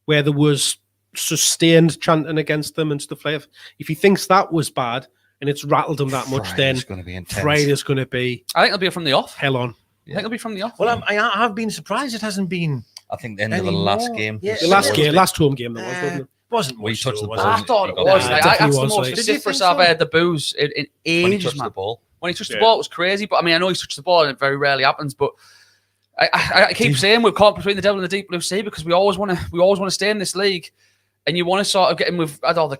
where there was sustained chanting against them and stuff like that. If he thinks that was bad and it's rattled him that much, then Friday's going to be intense. Friday's going to be I think it'll be from the off. hell on. I think it'll be from the off. Well, I have been surprised it hasn't been. I think the end of the Anymore. last game. Yeah. The last home game there was, wasn't it? Wasn't Well, he much, touched though, the was ball. it? I thought it Yeah, was. it Like, definitely that's the was, most like- vociferous I've heard the boos in When he ages, touched man. the ball. When he touched the ball, it was crazy. But I mean, I know he's touched the ball, and it very rarely happens. But I keep saying we're caught between the devil and the deep blue sea because we always want to stay in this league, and you want to sort of get him with all the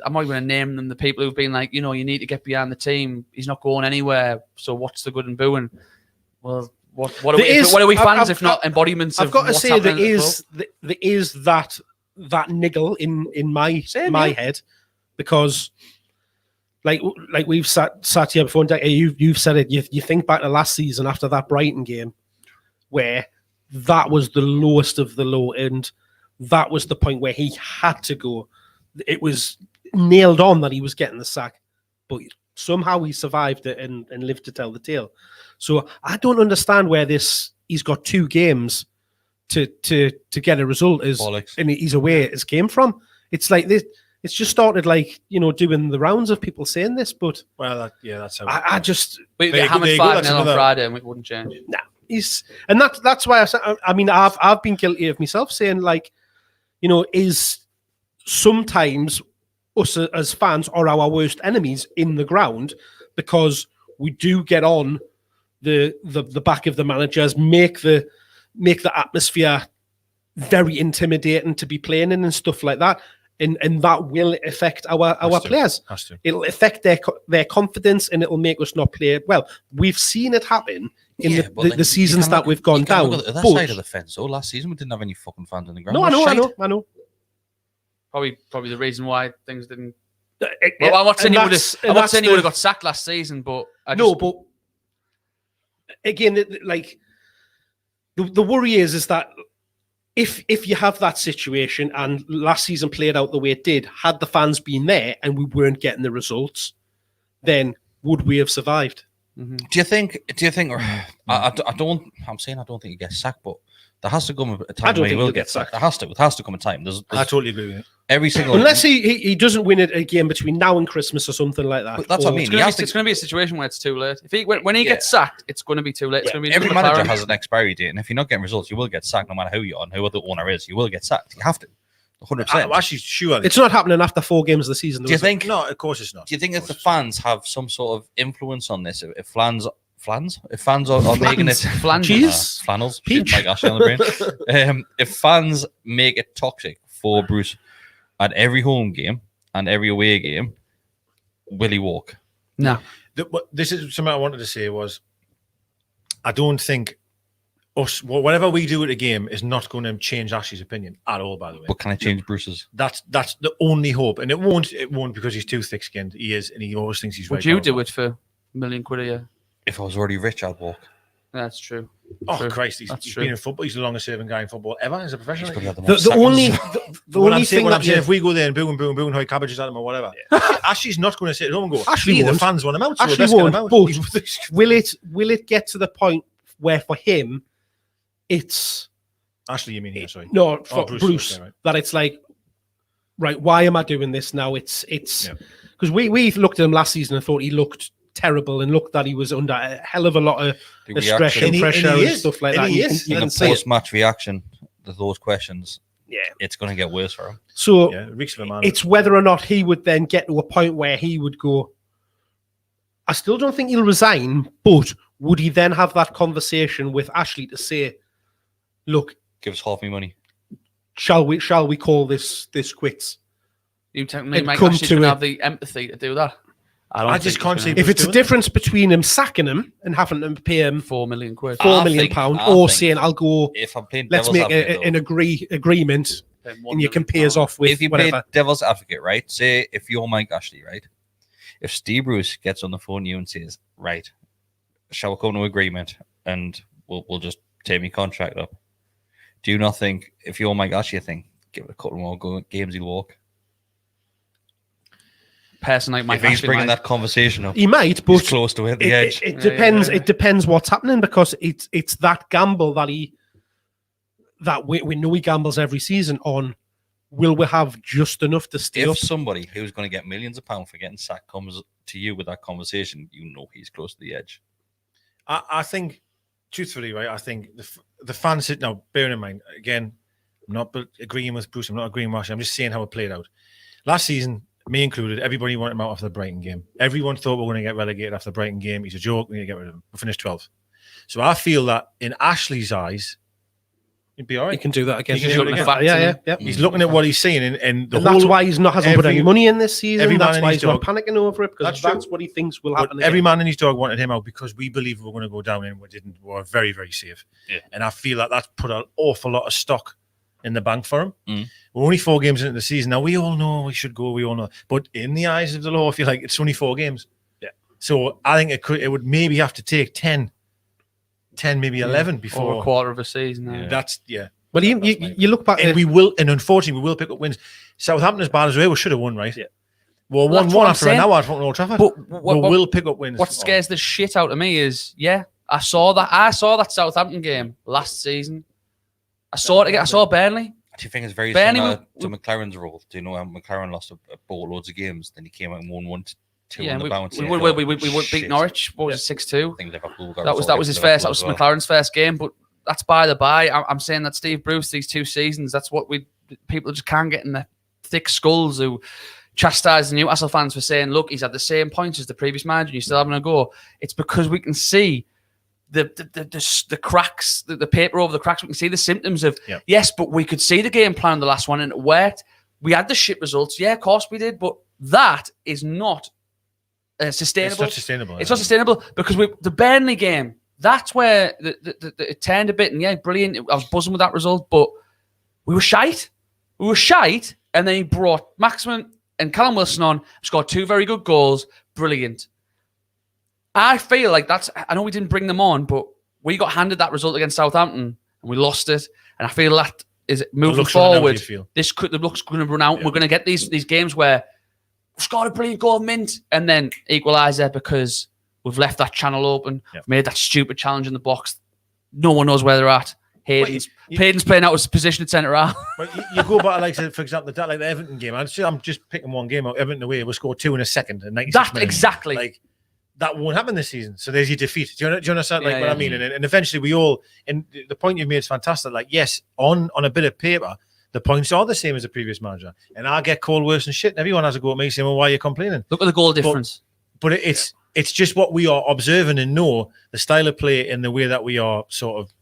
I'm not even going to name them, the people who've been like, you know, you need to get behind the team. He's not going anywhere. So what's the good in booing? Well, what are we fans if not embodiments? I've of got to what's say happening at the club? there is that niggle in my head, because like we've sat here before, and you've said it. You think back to last season after that Brighton game, where that was the lowest of the low, and that was the point where he had to go. It was nailed on that he was getting the sack, but somehow he survived it and lived to tell the tale. So I don't understand where he's got 2 games to get a result and he's away it came from. It's like this. It's just started like, you know, doing the rounds of people saying this, but that's how I just We There you get go, hammered there you go, 5-0 that's on another- Friday and it wouldn't change. and that's why I mean I've been guilty of myself saying, like, you know, is sometimes us as fans are our worst enemies in the ground, because we do get on the back of the managers, make the atmosphere very intimidating to be playing in and stuff like that, and that will affect our players. Has to. It'll affect their confidence, and it'll make us not play well. We've seen it happen in the seasons that we've gone down. Look at the but- side of the fence. Oh, last season we didn't have any fucking fans in the ground. No, I know. Probably the reason why things didn't. Well, Well, I'm not saying he would have got sacked last season, but but again, like the worry is that if you have that situation, and last season played out the way it did, had the fans been there and we weren't getting the results, then would we have survived? Do you think? I don't think he gets sacked, but there has to come a time where he will get sacked. There has to come a time. I totally agree with you. Every single Unless he doesn't win it again between now and Christmas or something like that. But that's what I mean. it's going to be a situation where it's too late. When he gets sacked, it's going to be too late. It's going to be every manager has an expiry date, and if you're not getting results, you will get sacked. No matter who you are and who the owner is, you will get sacked. You have to, 100%. I'm actually sure. It's not happening after 4 games of the season. Do you think? No, of course it's not. Do you think if the fans have some sort of influence on this, if fans are making it Cheese? flannels, Peach? Mike Ashley on the brain. If fans make it toxic for Bruce at every home game and every away game, will he walk? No. This is something I wanted to say was, I don't think whatever we do at a game is not going to change Ashley's opinion at all, by the way. But can I change Bruce's? That's the only hope, and it won't because he's too thick-skinned. He is, and he always thinks he's right. Would you do it for £1 million a year? If I was already rich, I'd walk. That's true. Oh True. Christ, he's true. been in football. He's the longest serving guy in football ever as a professional. The only thing I'm that saying, if we go there and boo how cabbages at him or whatever, Ashley's not going to sit at home and go, Ashley the won't. fans want him out. So Ashley let's get him won't, out." but will it get to the point where for him it's Ashley, you mean here? Sorry, no for Bruce, okay, right. that it's like, right, why am I doing this now? It's because we looked at him last season and thought he looked terrible and looked that he was under a hell of a lot of stress and pressure and stuff like that. And he is. You In can the see it. post-match reaction to those questions, Yeah. it's going to get worse for him. So Yeah, it reeks of a man. it's whether or not he would then get to a point where he would go, I still don't think he'll resign, but would he then have that conversation with Ashley to say, look, Give us half my money. shall we call this quits? You tell me, It'd Mike come Ashley's to going to it. have the empathy to do that? I just can't see. If it's a difference between him sacking him and having to pay him £4 million. £4 million I or think saying, I'll go, If I'm playing let's devil's make advocate, an agreement and you can pay us off with if you whatever. play devil's advocate, right? Say if you're Mike Ashley, right? If Steve Bruce gets on the phone to you and says, right, shall we come to agreement and we'll just take my contract up? Do you not think, if you're Mike Ashley, think, give it a couple more games, he'll walk? Person like Mike If If he's Ashley bringing might. that conversation up, He might, he's but close to the edge. it depends. Yeah. It depends what's happening, because it's that gamble that we know he gambles every season on. will we have just enough to stay up? If somebody who's going to get millions of pounds for getting sacked comes to you with that conversation, you know he's close to the edge. I think, truthfully, right, I think the fans, now, bearing in mind, again, I'm not agreeing with Bruce, I'm not agreeing with Marshall, I'm just saying how it played out. Last season, me included, everybody wanted him out after the Brighton game. Everyone thought we were going to get relegated after the Brighton game. He's a joke, we're going to get rid of him. We finished 12th. So I feel that in Ashley's eyes, he'd be all right. He can do that again. He's looking at Yeah. He's looking at what he's seeing, and that's why he's not hasn't put any money in this season. That's why he's not dog, panicking over it, because that's what he thinks will happen. Every man and his dog wanted him out because we believe we were going to go down, and we didn't. We were very, very safe. Yeah. And I feel like that's put an awful lot of stock in the bank for him. We're only 4 games into the season. Now, we all know we should go, we all know. But in the eyes of the law, I feel like it's only 4 games. Yeah. So I think it would maybe have to take 10, maybe 11 before. Over a quarter of a season. That's, But you look back, and unfortunately, we will pick up wins. Southampton, as bad as we should have won, right? Yeah. Well, 1-1 after an hour at Old Trafford. But we will pick up wins. What scares the shit out of me is, I saw that Southampton game last season. I saw it again. I saw Burnley. Do you think it's very Burnley similar to McLaren's role? Do you know how McLaren lost a boatloads of games, then he came out and won 1-2 on the bounce? We beat Norwich. What was it, 6-2? I think Liverpool got that was his first. That was McLaren's first game. But that's by the by. I'm saying that Steve Bruce, these 2 seasons, that's what people just can't get in their thick skulls who chastise the Newcastle fans for saying, look, he's had the same points as the previous manager and he's still having a go. It's because we can see the cracks, the paper over the cracks. We can see the symptoms of, yes, but we could see the game plan in the last one and it worked. We had the shit results. Yeah, of course we did. But that is not sustainable. It's not sustainable. It's not sustainable because the Burnley game, that's where it turned a bit. And brilliant. I was buzzing with that result, but we were shite. And then he brought Maximin and Callum Wilson on, scored 2 very good goals. Brilliant. I feel like I know we didn't bring them on, but we got handed that result against Southampton and we lost it. And I feel that is moving forward. The luck's going to run out. Yeah. We're going to get these games where we've scored a brilliant goal, mint, and then equaliser because we've left that channel open, made that stupid challenge in the box. No one knows where they're at. Hayden's playing out his position at centre half. But you go back, like, for example, the Everton game. I'm just picking one game out. Everton away, we'll score 2 in a second. And exactly. Like, that won't happen this season. So there's your defeat. Do you understand what I mean? And eventually we all, and the point you've made is fantastic. Like, yes, on a bit of paper, the points are the same as the previous manager. And I get called worse and shit. And everyone has a go at me saying, well, why are you complaining? Look at the goal difference. But it's just what we are observing and know the style of play and the way that we are sort of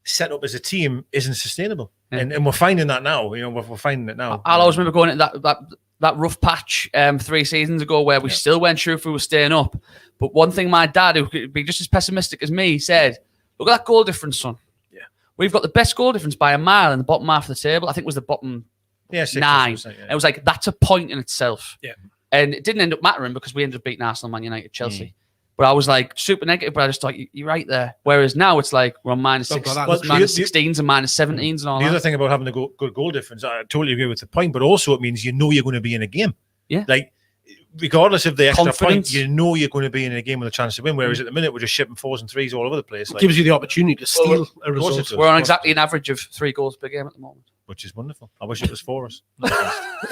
set up as a team isn't sustainable. Yeah. And we're finding that now. We're finding it now. I'll always remember going into that rough patch 3 seasons ago where we still weren't sure if we were staying up. But one thing my dad, who could be just as pessimistic as me, said, look at that goal difference, son. Yeah. We've got the best goal difference by a mile in the bottom half of the table. I think it was the bottom 9. It was like, that's a point in itself. Yeah. And it didn't end up mattering because we ended up beating Arsenal, Man United, Chelsea. But I was like super negative, but I just thought, you're right there. Whereas now it's like we're on minus 16s and minus 17s and all that. The other thing about having a good goal difference, I totally agree with the point, but also it means you're going to be in a game. Yeah. Like, regardless of the extra point, you're going to be in a game with a chance to win. Whereas at the minute, we're just shipping 4s and 3s all over the place. It gives you the opportunity to steal a result. We're on exactly an average of 3 goals per game at the moment. Which is wonderful. I wish it was for us.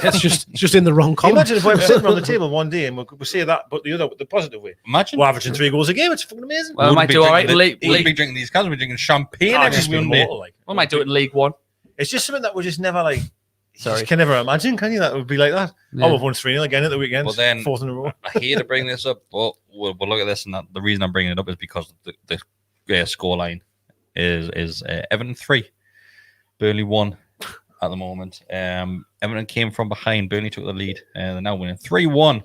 It's just in the wrong column. Imagine if we were sitting around the table one day and we say that, but the positive way. Imagine we're averaging 3 goals a game. It's fucking amazing. Well, we might do all right. We'll be drinking these cans. We're drinking champagne. We might do it in League One. It's just something that we just never like. Sorry, you can never imagine, can you? That would be like that. Yeah. Oh, we've won 3-0 again at the weekend. But then 4th in a row. I hate to bring this up, but we'll look at this, and the reason I'm bringing it up is because the scoreline is Everton 3, Burnley 1. At the moment, Everton came from behind. Burnley took the lead, and they're now winning 3-1.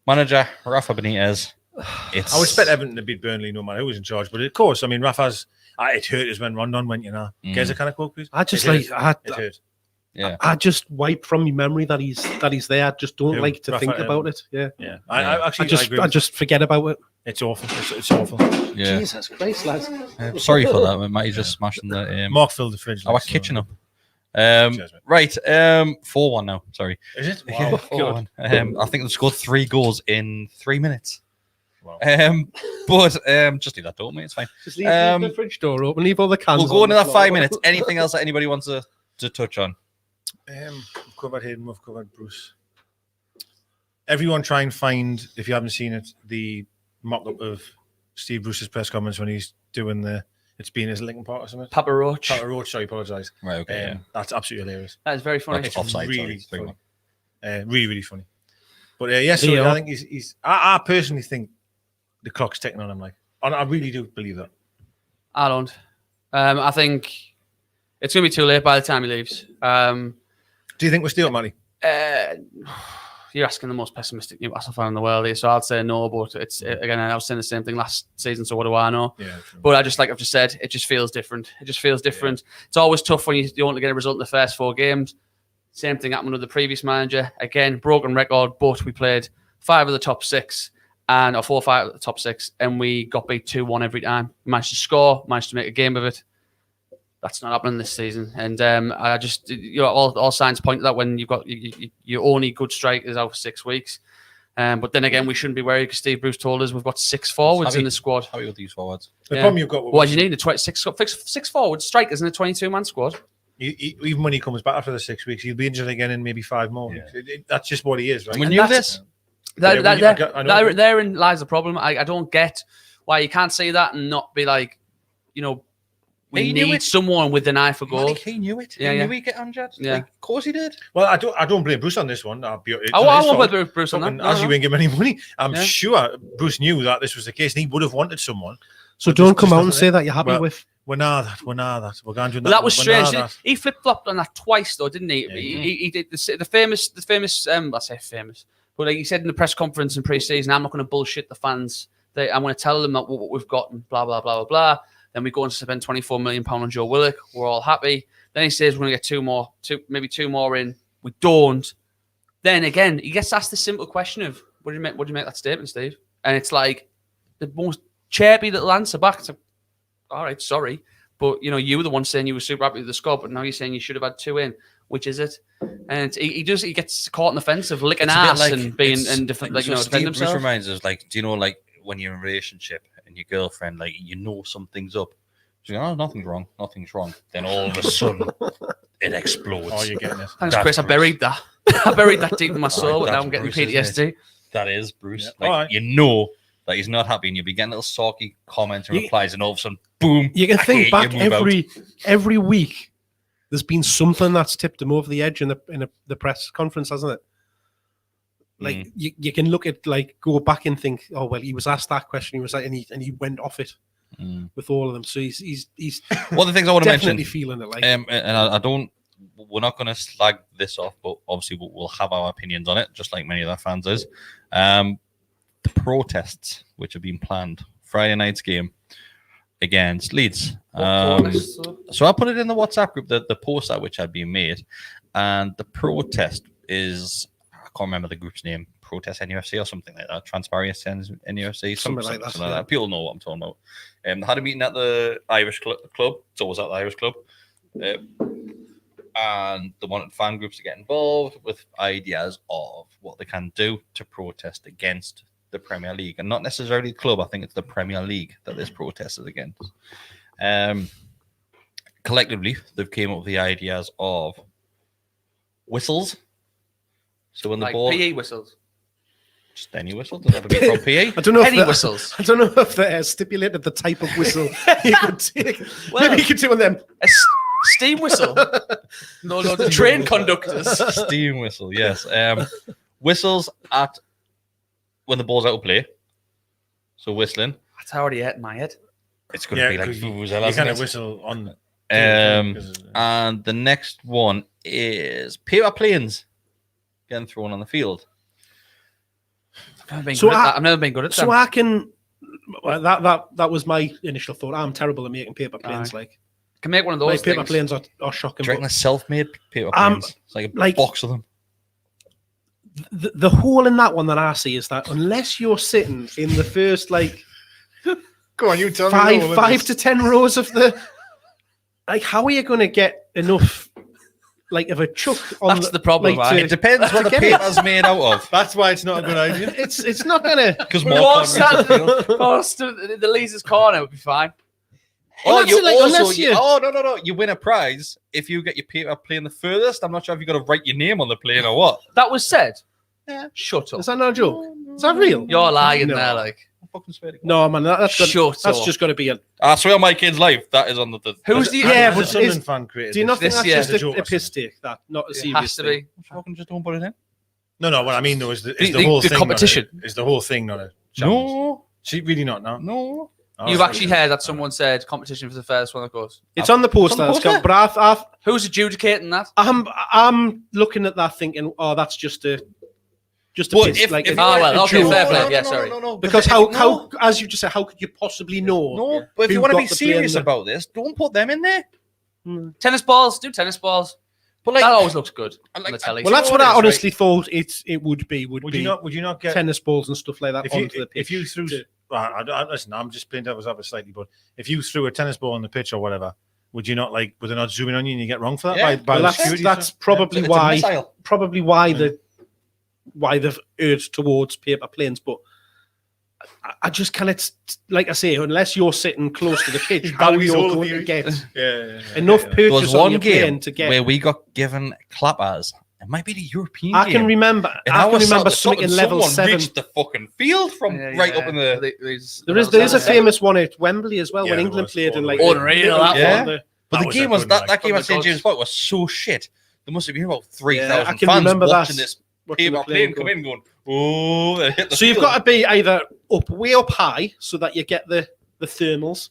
Manager Rafa Benitez. I would expect Everton to beat Burnley no matter who was in charge, but of course, I mean, Rafa's. It hurt us when Rondon went. Guys, a kind of quote, please. It hurt. Yeah, I just wipe from my memory that he's there. I just don't like to think about it. Yeah. I just forget about it. It's awful. It's awful. Yeah. Jesus Christ, lads. Sorry for that. We might have just smashing the. Mark filled the fridge. Our kitchen up. Right, 4-1 now. Sorry, is it? Wow. 4-1. I think they've scored 3 goals in 3 minutes. Wow. Just leave that door, mate. It's fine. Just leave the fridge door open. Leave all the cans. We'll go into that 5 minutes. Anything else that anybody wants to touch on? We've covered Hayden, we've covered Bruce. Everyone try and find, if you haven't seen it, the mock-up of Steve Bruce's press comments when he's doing it's been his Lincoln Park or something. Papa Roach. Papa Roach, sorry, apologise. Right, okay. That's absolutely hilarious. That is very funny. It's offside, really sorry. funny. Really funny. But so I think he's I personally think the clock's ticking on him. Like, I really do believe that. I don't. I think it's going to be too late by the time he leaves. Do you think we're still, Matty? You're asking the most pessimistic Newcastle fan in the world here, so I'd say no. But again, I was saying the same thing last season, so what do I know? Yeah. But I've just said, it just feels different. It just feels different. Yeah. It's always tough when you want to get a result in the first 4 games. Same thing happened with the previous manager. Again, broken record, but we played 5 of the top 6 or 4 or 5 of the top 6, and we got beat 2-1 every time. We managed to score, managed to make a game of it. That's not happening this season, and I just, all signs point to that when you've got your only good strikers out for 6 weeks. But then again, we shouldn't be worried because Steve Bruce told us we've got 6 forwards in the squad. Happy with these forwards. The problem you've got. Well, you need a 6 forward strikers in a 22-man squad. Even when he comes back after the 6 weeks, he'll be injured again in maybe 5 more. Yeah. That's just what he is, right? We knew this. Therein lies the problem. I don't get why you can't see that and not be like, we need someone with an eye for goal. He knew it. He knew he'd get injured. Yeah. Of course he did. Well, I don't blame Bruce on this one. I won't blame Bruce on that. As you ain't give him any money, I'm sure Bruce knew that this was the case and he would have wanted someone. So don't come out and say that you're happy with. We're not that. We're going to do that. That was strange. He flip-flopped on that twice, though, didn't he? Yeah. He did the famous. I say famous, but like he said in the press conference in pre-season, I'm not going to bullshit the fans. I'm going to tell them that what we've got and blah blah blah blah blah. Then we go and spend £24 million on Joe Willock. We're all happy. Then he says we're going to get maybe two more in. We don't. Then again, he gets asked the simple question of, "What do you make that statement, Steve?" And it's like the most chirpy little answer back. It's like, all right, sorry, but you were the one saying you were super happy with the score, but now you're saying you should have had 2 in. Which is it? And he gets caught in the fence of licking ass and being and different, defend himself. Bruce reminds us, like, do you know, like when you're in a relationship and your girlfriend, like, something's up. She's like, oh, nothing's wrong. Then all of a sudden, it explodes. Oh, you're getting it. Thanks, Chris. I buried that. I buried that deep in my soul, but now I'm getting PTSD. That is Bruce. Yeah. Like, that he's not happy, and you'll be getting little sulky comments and replies, and all of a sudden, boom. You can think back every week. There's been something that's tipped him over the edge in the press conference, hasn't it? Like you can look at, like, go back and think, oh well, he was asked that question, and he went off it with all of them. So he's one of the things I want to mention, feeling it like, and I don't. We're not going to slag this off, but obviously we'll have our opinions on it, just like many of our fans is. The protests which have been planned Friday night's game against Leeds. So I put it in the WhatsApp group, the post at which had been made, and the protest is, I can't remember the group's name, Protest NUFC or something like that, Transparency NUFC, something like that. People know what I'm talking about. They had a meeting at the Irish club. It's always at the Irish club. And they wanted fan groups to get involved with ideas of what they can do to protest against the Premier League, and not necessarily the club. I think it's the Premier League that this protest is against. Collectively, they've came up with the ideas of whistles. So when the ball, PE whistles, just any whistle, doesn't have to be from PE. I don't know any whistles. I don't know if they stipulated the type of whistle you could take. Well, maybe you could do one of them. A steam whistle. No, the train conductors. Steam whistle, yes. Whistles at when the ball's out of play. So whistling. That's already in my head. It's going to be like vuvuzela. You kind of whistle on. And the next one is paper planes getting thrown on the field. I've never been good at that. So I can. Well, that was my initial thought. I'm terrible at making paper planes. Like, I can make one of those. Paper planes are shocking. Do you reckon a self-made paper planes? It's like a box of them. The hole in that one that I see is that unless you're sitting in the first, like, go on, you tell me. 5 to 10 rows of the, like, how are you going to get enough, like, of a chuck on? That's the problem. Like, it depends what the paper's made out of. That's why it's not a good idea. It's not gonna, because the Leeds' corner would be fine. Well, that's you it, like, also, unless you- no. You win a prize if you get your paper plane the furthest. I'm not sure if you got to write your name on the plane or what. That was said. Yeah. Shut up. Is that not a joke? Is that real? You're lying No. there, like. I fucking swear to God. No, man, that's Shut that's up. just got to be a. I swear on my kid's life, that is on the. Who's the? Yeah, The but Sunderland fan created Do you not think This that's year. just It's a a joke. piss take? That not a It serious has to thing? be. Fucking just don't put it in. No, what I mean though is the The- whole the thing competition. Is the whole thing not a shambles? No, She really not now. no. Oh, You've right. actually heard that someone said competition for the first one, of course. It's on the poster. It's on the But Who's adjudicating that? I'm looking at that thinking, oh, that's just a Well, piss, if- like if a- you Oh, want- well, okay, joke. fair play. No, Yeah, no, sorry. no. Because No. how as you just said, how could you possibly know? No, but if who you want to got be the play in serious the- about this, don't put them in there. Tennis balls. Do tennis balls. But like, That always looks good on like- the telly. Well, that's know what what I it is, honestly thought it would be. Would you not get tennis balls and stuff like that if you onto the pitch? if you threw? Listen, I'm just playing devil's advocate slightly, but if you threw a tennis ball on the pitch or whatever, would they not zooming on you and you get wrong for that? Yeah. By well, the that's security? probably it's a why missile. why they've urged towards paper planes, but I just cannot, like I say, unless you're sitting close to the pitch, how are you going to get enough There purchase was on one your game plane to get? where we got given clappers. It might be the European I game. can remember. And I I can was sat remember at the top something and in level someone 7. reached the fucking field from right up in the. There is a famous one at Wembley as well Yeah, when there England was. played in like Unreal, that Yeah. one. But That the was game a was good that night. game From at St the James gods. Park was so shit. There must have been about 3,000 I can fans remember watching that. this Watching paper the plane go. come in going, oh, they hit the So you've field. got to be either way up high so that you get the thermals Is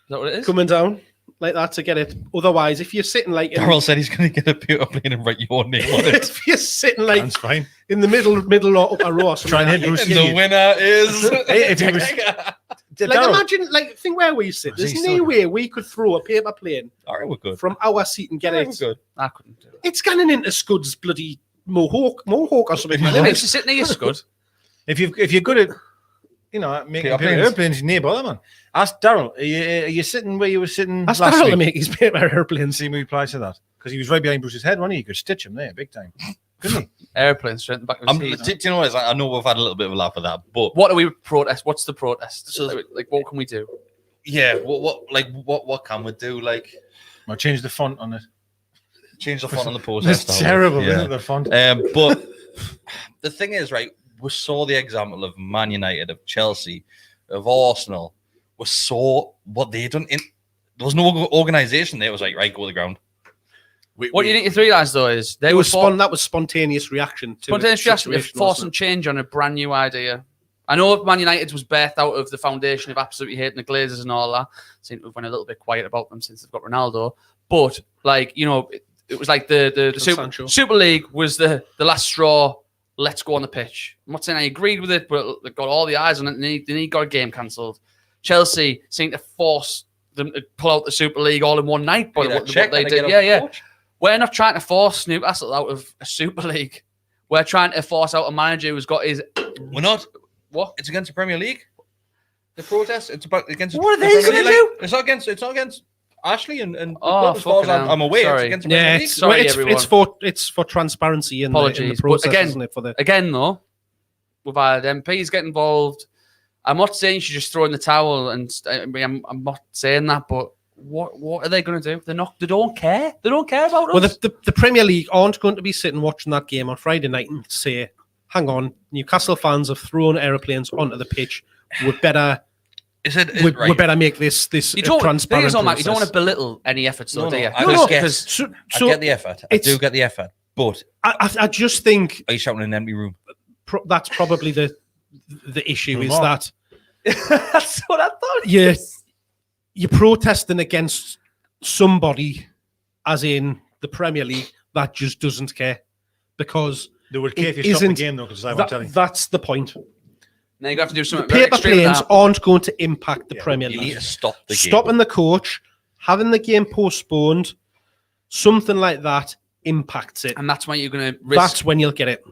that what it is? coming down like that to get it. Otherwise, if you're sitting like in, Darryl said he's going to get a paper plane and write your name on it. if you're sitting like That's fine. in the middle or upper row, or something Try and like hit that, Bruce And Lee. the winner is. Hey, if he was- like Darryl, imagine, like think where we sit. Was There's he no still- way we could throw a paper plane All right, we're good. from our seat and get All right, it. we're good. I couldn't do it. It's going into Scud's bloody mohawk or something. like I that. used to sit near Scud. if you're good at making Paper planes. airplanes, near bother man. Ask Darryl. Are you sitting where you were sitting That's last Darryl to week? make his paper airplanes. See him reply to that because he was right behind Bruce's head, wasn't he? You could stitch him there, big time, couldn't he? Airplane straight in the back of his Do head. you know what it is? I know we've had a little bit of a laugh at that, but What do we protest? What's the protest? So- Like, what can we do? yeah, what can we do? Like, I'll change the font on it. change the font on the post. That's terrible, Yeah. isn't it? The font. But the thing is, right, we saw the example of Man United, of Chelsea, of Arsenal. We saw what they done. There was no organisation there. It was like, right, go to the ground. What you need to realise though is they It were was that was spontaneous reaction to spontaneous the reaction to situation, force wasn't and change on a brand new idea. I know Man United was birthed out of the foundation of absolutely hating the Glazers and all that. Seem to have went a little bit quiet about them since they've got Ronaldo. But like, you know, it was like the Sancho. Super League was the last straw. Let's go on the pitch. I'm not saying I agreed with it, but they got all the eyes on it. They got a game cancelled. Chelsea seemed to force them to pull out the Super League all in one night. But what they did, yeah. We're not trying to force Newcastle out of a Super League. We're trying to force out a manager who's got his. We're not. What? It's against the Premier League. The protest. It's about against. What are the they Premier gonna League. do? It's not against. It's not against Ashley and the Oh, club, as far as fucking hell. I'm aware. Sorry. It's against the Yeah, Premier League. Sorry, everyone. it's for transparency in the Apologies, but process, again- isn't it? For the Again, though, we've had MPs get involved. I'm not saying you should just throw in the towel, and I mean, I'm not saying that, but what are they going to do? They don't care. They don't care about well, us. the Premier League aren't going to be sitting watching that game on Friday night and say, "Hang on, Newcastle fans have thrown airplanes onto the pitch. We better we better make this You don't. transparent." You don't want process." to belittle any efforts, though, No, do no, you? I No, get- Because So, I so get the effort. I it's- do get the effort. But I just think are you shouting in an empty room? that's probably the issue is Remark. that that's what I thought. you're protesting against somebody, as in the Premier League, that just doesn't care, because They would care if it you stopped the isn't- game, though, because I won't tell you. that's the point. Now you have to do The something very paper extreme. with planes that. aren't going to impact the Yeah, Premier You need League. to stop the game. Stopping the coach, having the game postponed, something like that impacts it. And that's why you're going to risk. That's when you'll get it.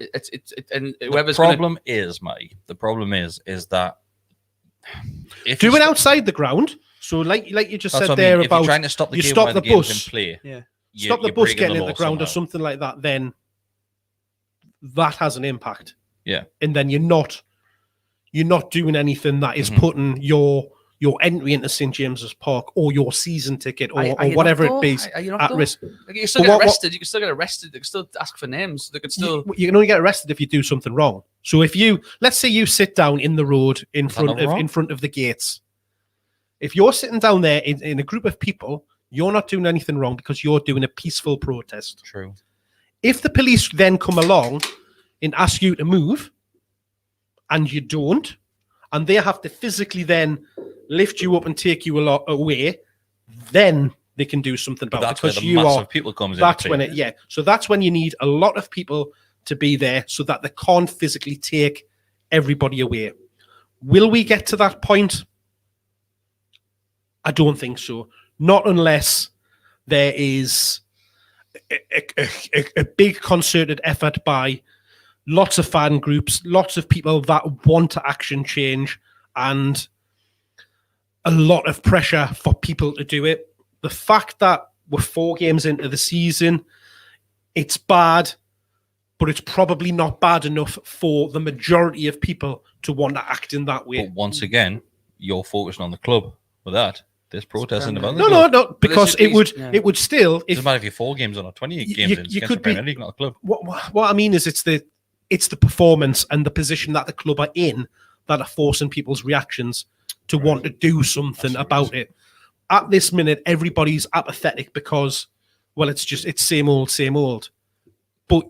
And The whoever's going to. problem is, Mike. The problem is that if Do you it stop- outside the ground. So, like you just that's said what I there mean. If you're about trying to stop the you game stop while the the game's bus. in play, Yeah. you- stop the you're bus breaking getting the in the law ground or somehow. something like that, then that has an impact. Yeah. And then you're not doing anything that is putting your your entry into St James's Park or your season ticket or Are you whatever not, it be though? Are you not, at though? risk. Like, you can still But get what- arrested. You can still get arrested. They can still ask for names. They can still. You can only get arrested if you do something wrong. So if you, let's say you sit down in the road in that not wrong? front of the gates. If you're sitting down there in a group of people, you're not doing anything wrong because you're doing a peaceful protest. True. If the police then come along and ask you to move, and you don't, and they have to physically then lift you up and take you a lot away, then they can do something But about it that's where because the you massive are. people comes That's in. when it, So that's when you need a lot of people to be there so that they can't physically take everybody away. Will we get to that point? I don't think so. Not unless there is a big concerted effort by lots of fan groups, lots of people that want to action change, and a lot of pressure for people to do it. The fact that we're 4 games into the season, it's bad, but it's probably not bad enough for the majority of people to want to act in that way. But once again, you're focusing on the club with that. This protest in the club. No, because it would still. Doesn't matter if you're 4 games on or 28 games in. You It's could against the be. Premier League, not a club. What I mean is, it's the performance and the position that the club are in that are forcing people's reactions to want to do something about it. At this minute, everybody's apathetic because, well, it's same old. But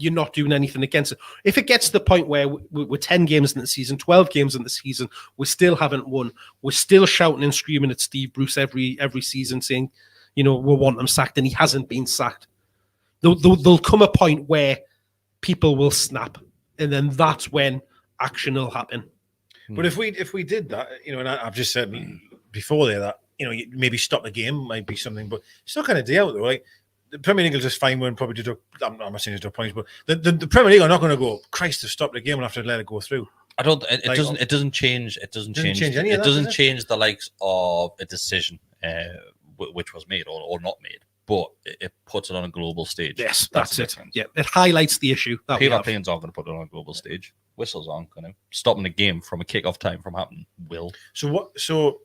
you're not doing anything against it. If it gets to the point where we're 10 games in the season, 12 games in the season, we still haven't won, we're still shouting and screaming at Steve Bruce every season saying, we want him sacked, and he hasn't been sacked. There'll come a point where people will snap, and then that's when action will happen. But if we did that, and I've just said before there that, maybe stop the game might be something, but it's not kind of day out though. Like, the Premier League will just fine when probably I'm not saying it's points, but the Premier League are not going to go, Christ, to stop the game and have to let it go through. I don't. It doesn't change. It doesn't change any of that, doesn't change the likes of a decision which was made or not made, but it puts it on a global stage. Yes, that's it. Yeah, it highlights the issue. PFA planes aren't going to put it on a global stage. Whistles aren't going to. Stopping the game from a kick-off time from happening will. So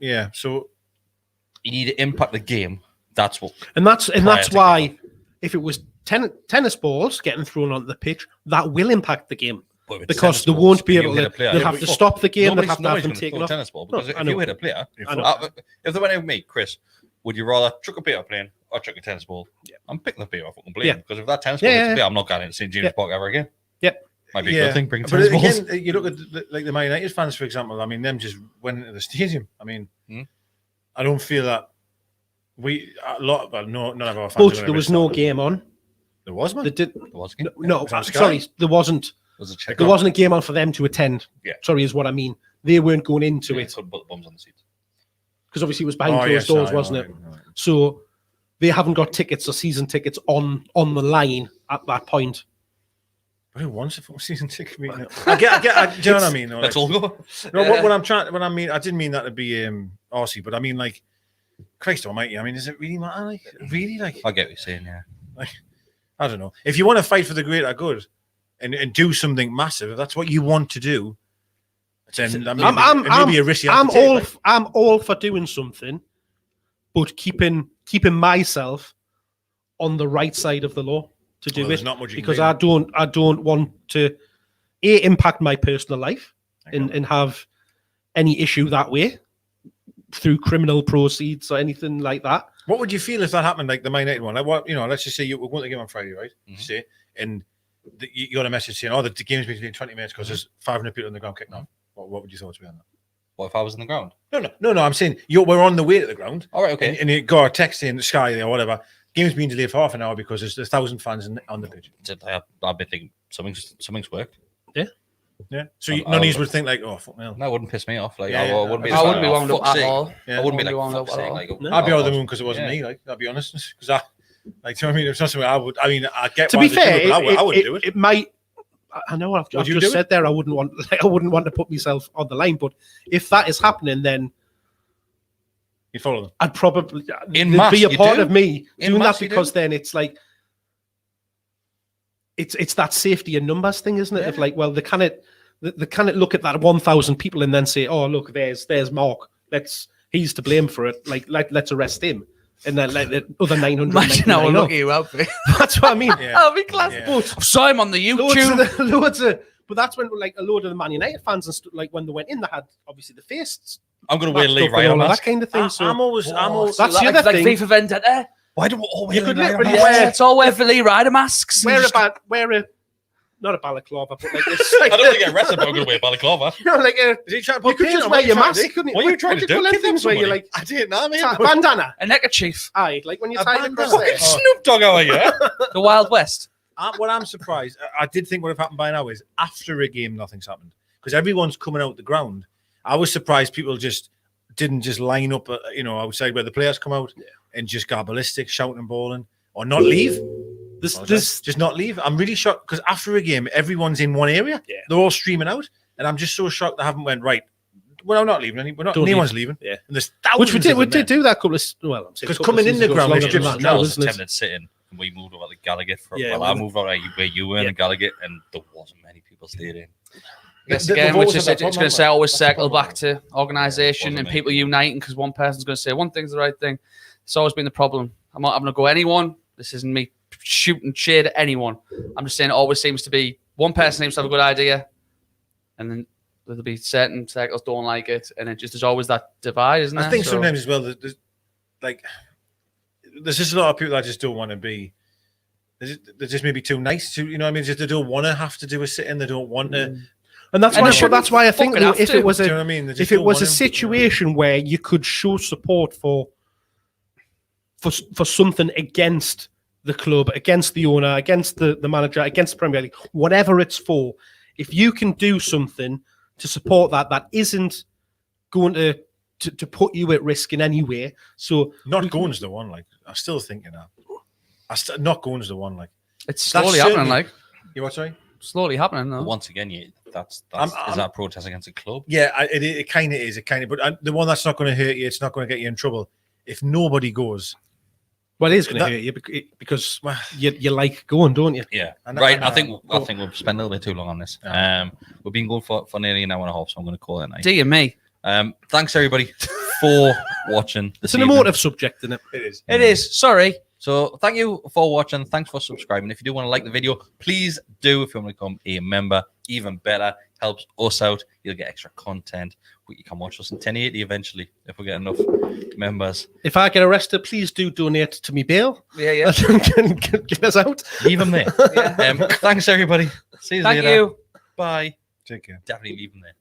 you need to impact the game. That's what. And that's why if it was tennis balls getting thrown onto the pitch, that will impact the game. Because they won't be able to. They'll have to stop the game. They'll have to have them taken off. Tennis ball, because if you hit a player, if they went out with me, Chris, would you rather chuck a paper plane or chuck a tennis ball? Yeah. I'm picking the paper fucking plane because if that tennis ball hits a player, I'm not going into St James Park ever again. Yep. Might be a good thing. Bring tennis balls. Again, you look at the Man United fans, for example. I mean, them just went into the stadium. I mean, I don't feel that none of our fans. But there was no game on. There was, man. There was a game. No, sorry, there wasn't. There wasn't a game on for them to attend. Yeah. Sorry, is what I mean. They weren't going into it. Put bums on the seats. Because obviously it was behind closed doors, wasn't it? Right. So they haven't got tickets or season tickets on the line at that point. But who wants a season ticket? Do you know what I mean? Let's all go. No, I didn't mean that to be arsey, but I mean, like, Christ almighty, I mean, does it really matter? Like, really? Like, I get what you're saying, yeah. Like, I don't know. If you want to fight for the greater good and do something massive, if that's what you want to do, then maybe a risky. I'm all for doing something, but keeping myself on the right side of the law to do it, because I don't want to impact my personal life and have any issue that way through criminal proceeds or anything like that. What would you feel if that happened, like the Man United one? Like, what, let's just say we're going to the game on Friday, right? Mm-hmm. Say, and you got a message saying, the game's been played 20 minutes because there's 500 people on the ground kicking off. What would your thoughts be on that? What if I was in the ground? No. I'm saying we're on the way to the ground. All right, okay. And you got a text saying Sky or whatever. Game's been delayed for half an hour because there's 1,000 fans on the pitch. I'd be thinking something's worked. Yeah. So none of you would think like, oh, fuck me. No, it wouldn't piss me off. Like, I wouldn't be wound up at all. I wouldn't be like, fuck's sake. I'd be over the moon because it wasn't me. Like, I'll be honest, because do you know what I mean? It's not something I would. I mean, I get. To be fair, I wouldn't do it. It might. I know I've just said there. I wouldn't want to put myself on the line, but if that is happening, then you follow them. I'd probably there'd be a part of me doing that, because then it's like it's that safety in numbers thing, isn't it? Yeah. If like, well, they cannot look at that 1,000 people and then say, oh, look, there's Mark he's to blame for it. Let's arrest him. And then the other 900. Imagine how lucky you would be. That's what I mean. That'll be class. Yeah. But I saw him on the YouTube. But that's when a load of the Man United fans and when they went in, they had obviously the face. I'm going to wear Lee and Ryan all of that mask. kind of thing. I'm always. That's the other thing. Like FIFA Vendetta. Why do we always You wear could Lee Ryan literally mask? Yeah, it's all wear for Lee Ryder masks. Not a balaclava, but like this. I don't want to get arrested, but I'm going to wear balaclava. Is he trying to put You could pin just on wear what your you trying to mask, do? couldn't you? What are you trying to do? Them Kidnap things where you somebody? like I didn't know, man. bandana. A neckerchief. Aye, like when you A tie it bandana. across there. Oh. Snoop Dogg over here. The Wild West. What I'm surprised, I did think what have happened by now is after a game, nothing's happened because everyone's coming out the ground. I was surprised people didn't just line up, outside where the players come out and just go ballistic, shouting and bawling, or not leave. Just not leave. I'm really shocked because after a game, everyone's in one area. Yeah. They're all streaming out, and I'm just so shocked they haven't went right. Well, I'm not leaving. Anyone's leaving. Yeah. And there's thousands. Which we did do that couple of because coming in the ground, is it's just That was isn't it? attempted sitting, and we moved over to Gallowgate Yeah, I moved over where you were in Gallowgate, and there wasn't many people stayed in. Yes, They've again, always which is had that it's problem, going to say haven't they? always That's the circle problem. back to organisation Wasn't and me. people uniting because one person's going to say one thing's the right thing. It's always been the problem. I'm not having to go anyone. This isn't me shooting shade at anyone. I'm just saying it always seems to be one person seems to have a good idea, and then there'll be certain circles don't like it, and there's always that divide, isn't there? I think So- sometimes as well, there's just a lot of people that just don't want to be. They're just maybe too nice to, what I mean? Just they don't want to have to do a sit-in. They don't want to. And that's And why. they shouldn't That's why I think fucking have if to. it was Do you know a what I mean? They just if it don't was a want to. situation where you could show support for something against the club, against the owner, against the manager, against the Premier League, whatever it's for, if you can do something to support that isn't going to put you at risk in any way. So Not going's the one. Like I still think that. Not going's the one. Like It's That's slowly happening, certainly- like you what? Sorry. slowly happening. But Though. once again, is I'm- that a protest against a club? Yeah, it kind of is. It kind of, but the one that's not going to hurt you. It's not going to get you in trouble. If nobody goes, well, it is going to That- hurt you because you like going, don't you? Yeah, And- right. and- I think we've spent a little bit too long on this. We've been going for nearly an hour and a half, so I'm going to call it a night. Dear me, Thanks everybody for watching. It's an emotive subject, isn't it? it is. it is. Sorry. So thank you for watching. Thanks for subscribing. If you do want to like the video, please do. If you want to become a member, even better, helps us out. You'll get extra content. You can watch us in 1080 eventually if we get enough members. If I get arrested, please do donate to me bail. Yeah. Get us out. Leave them there. Yeah. Thanks everybody. See you Thank later. you. Bye. Take care. Definitely leave them there.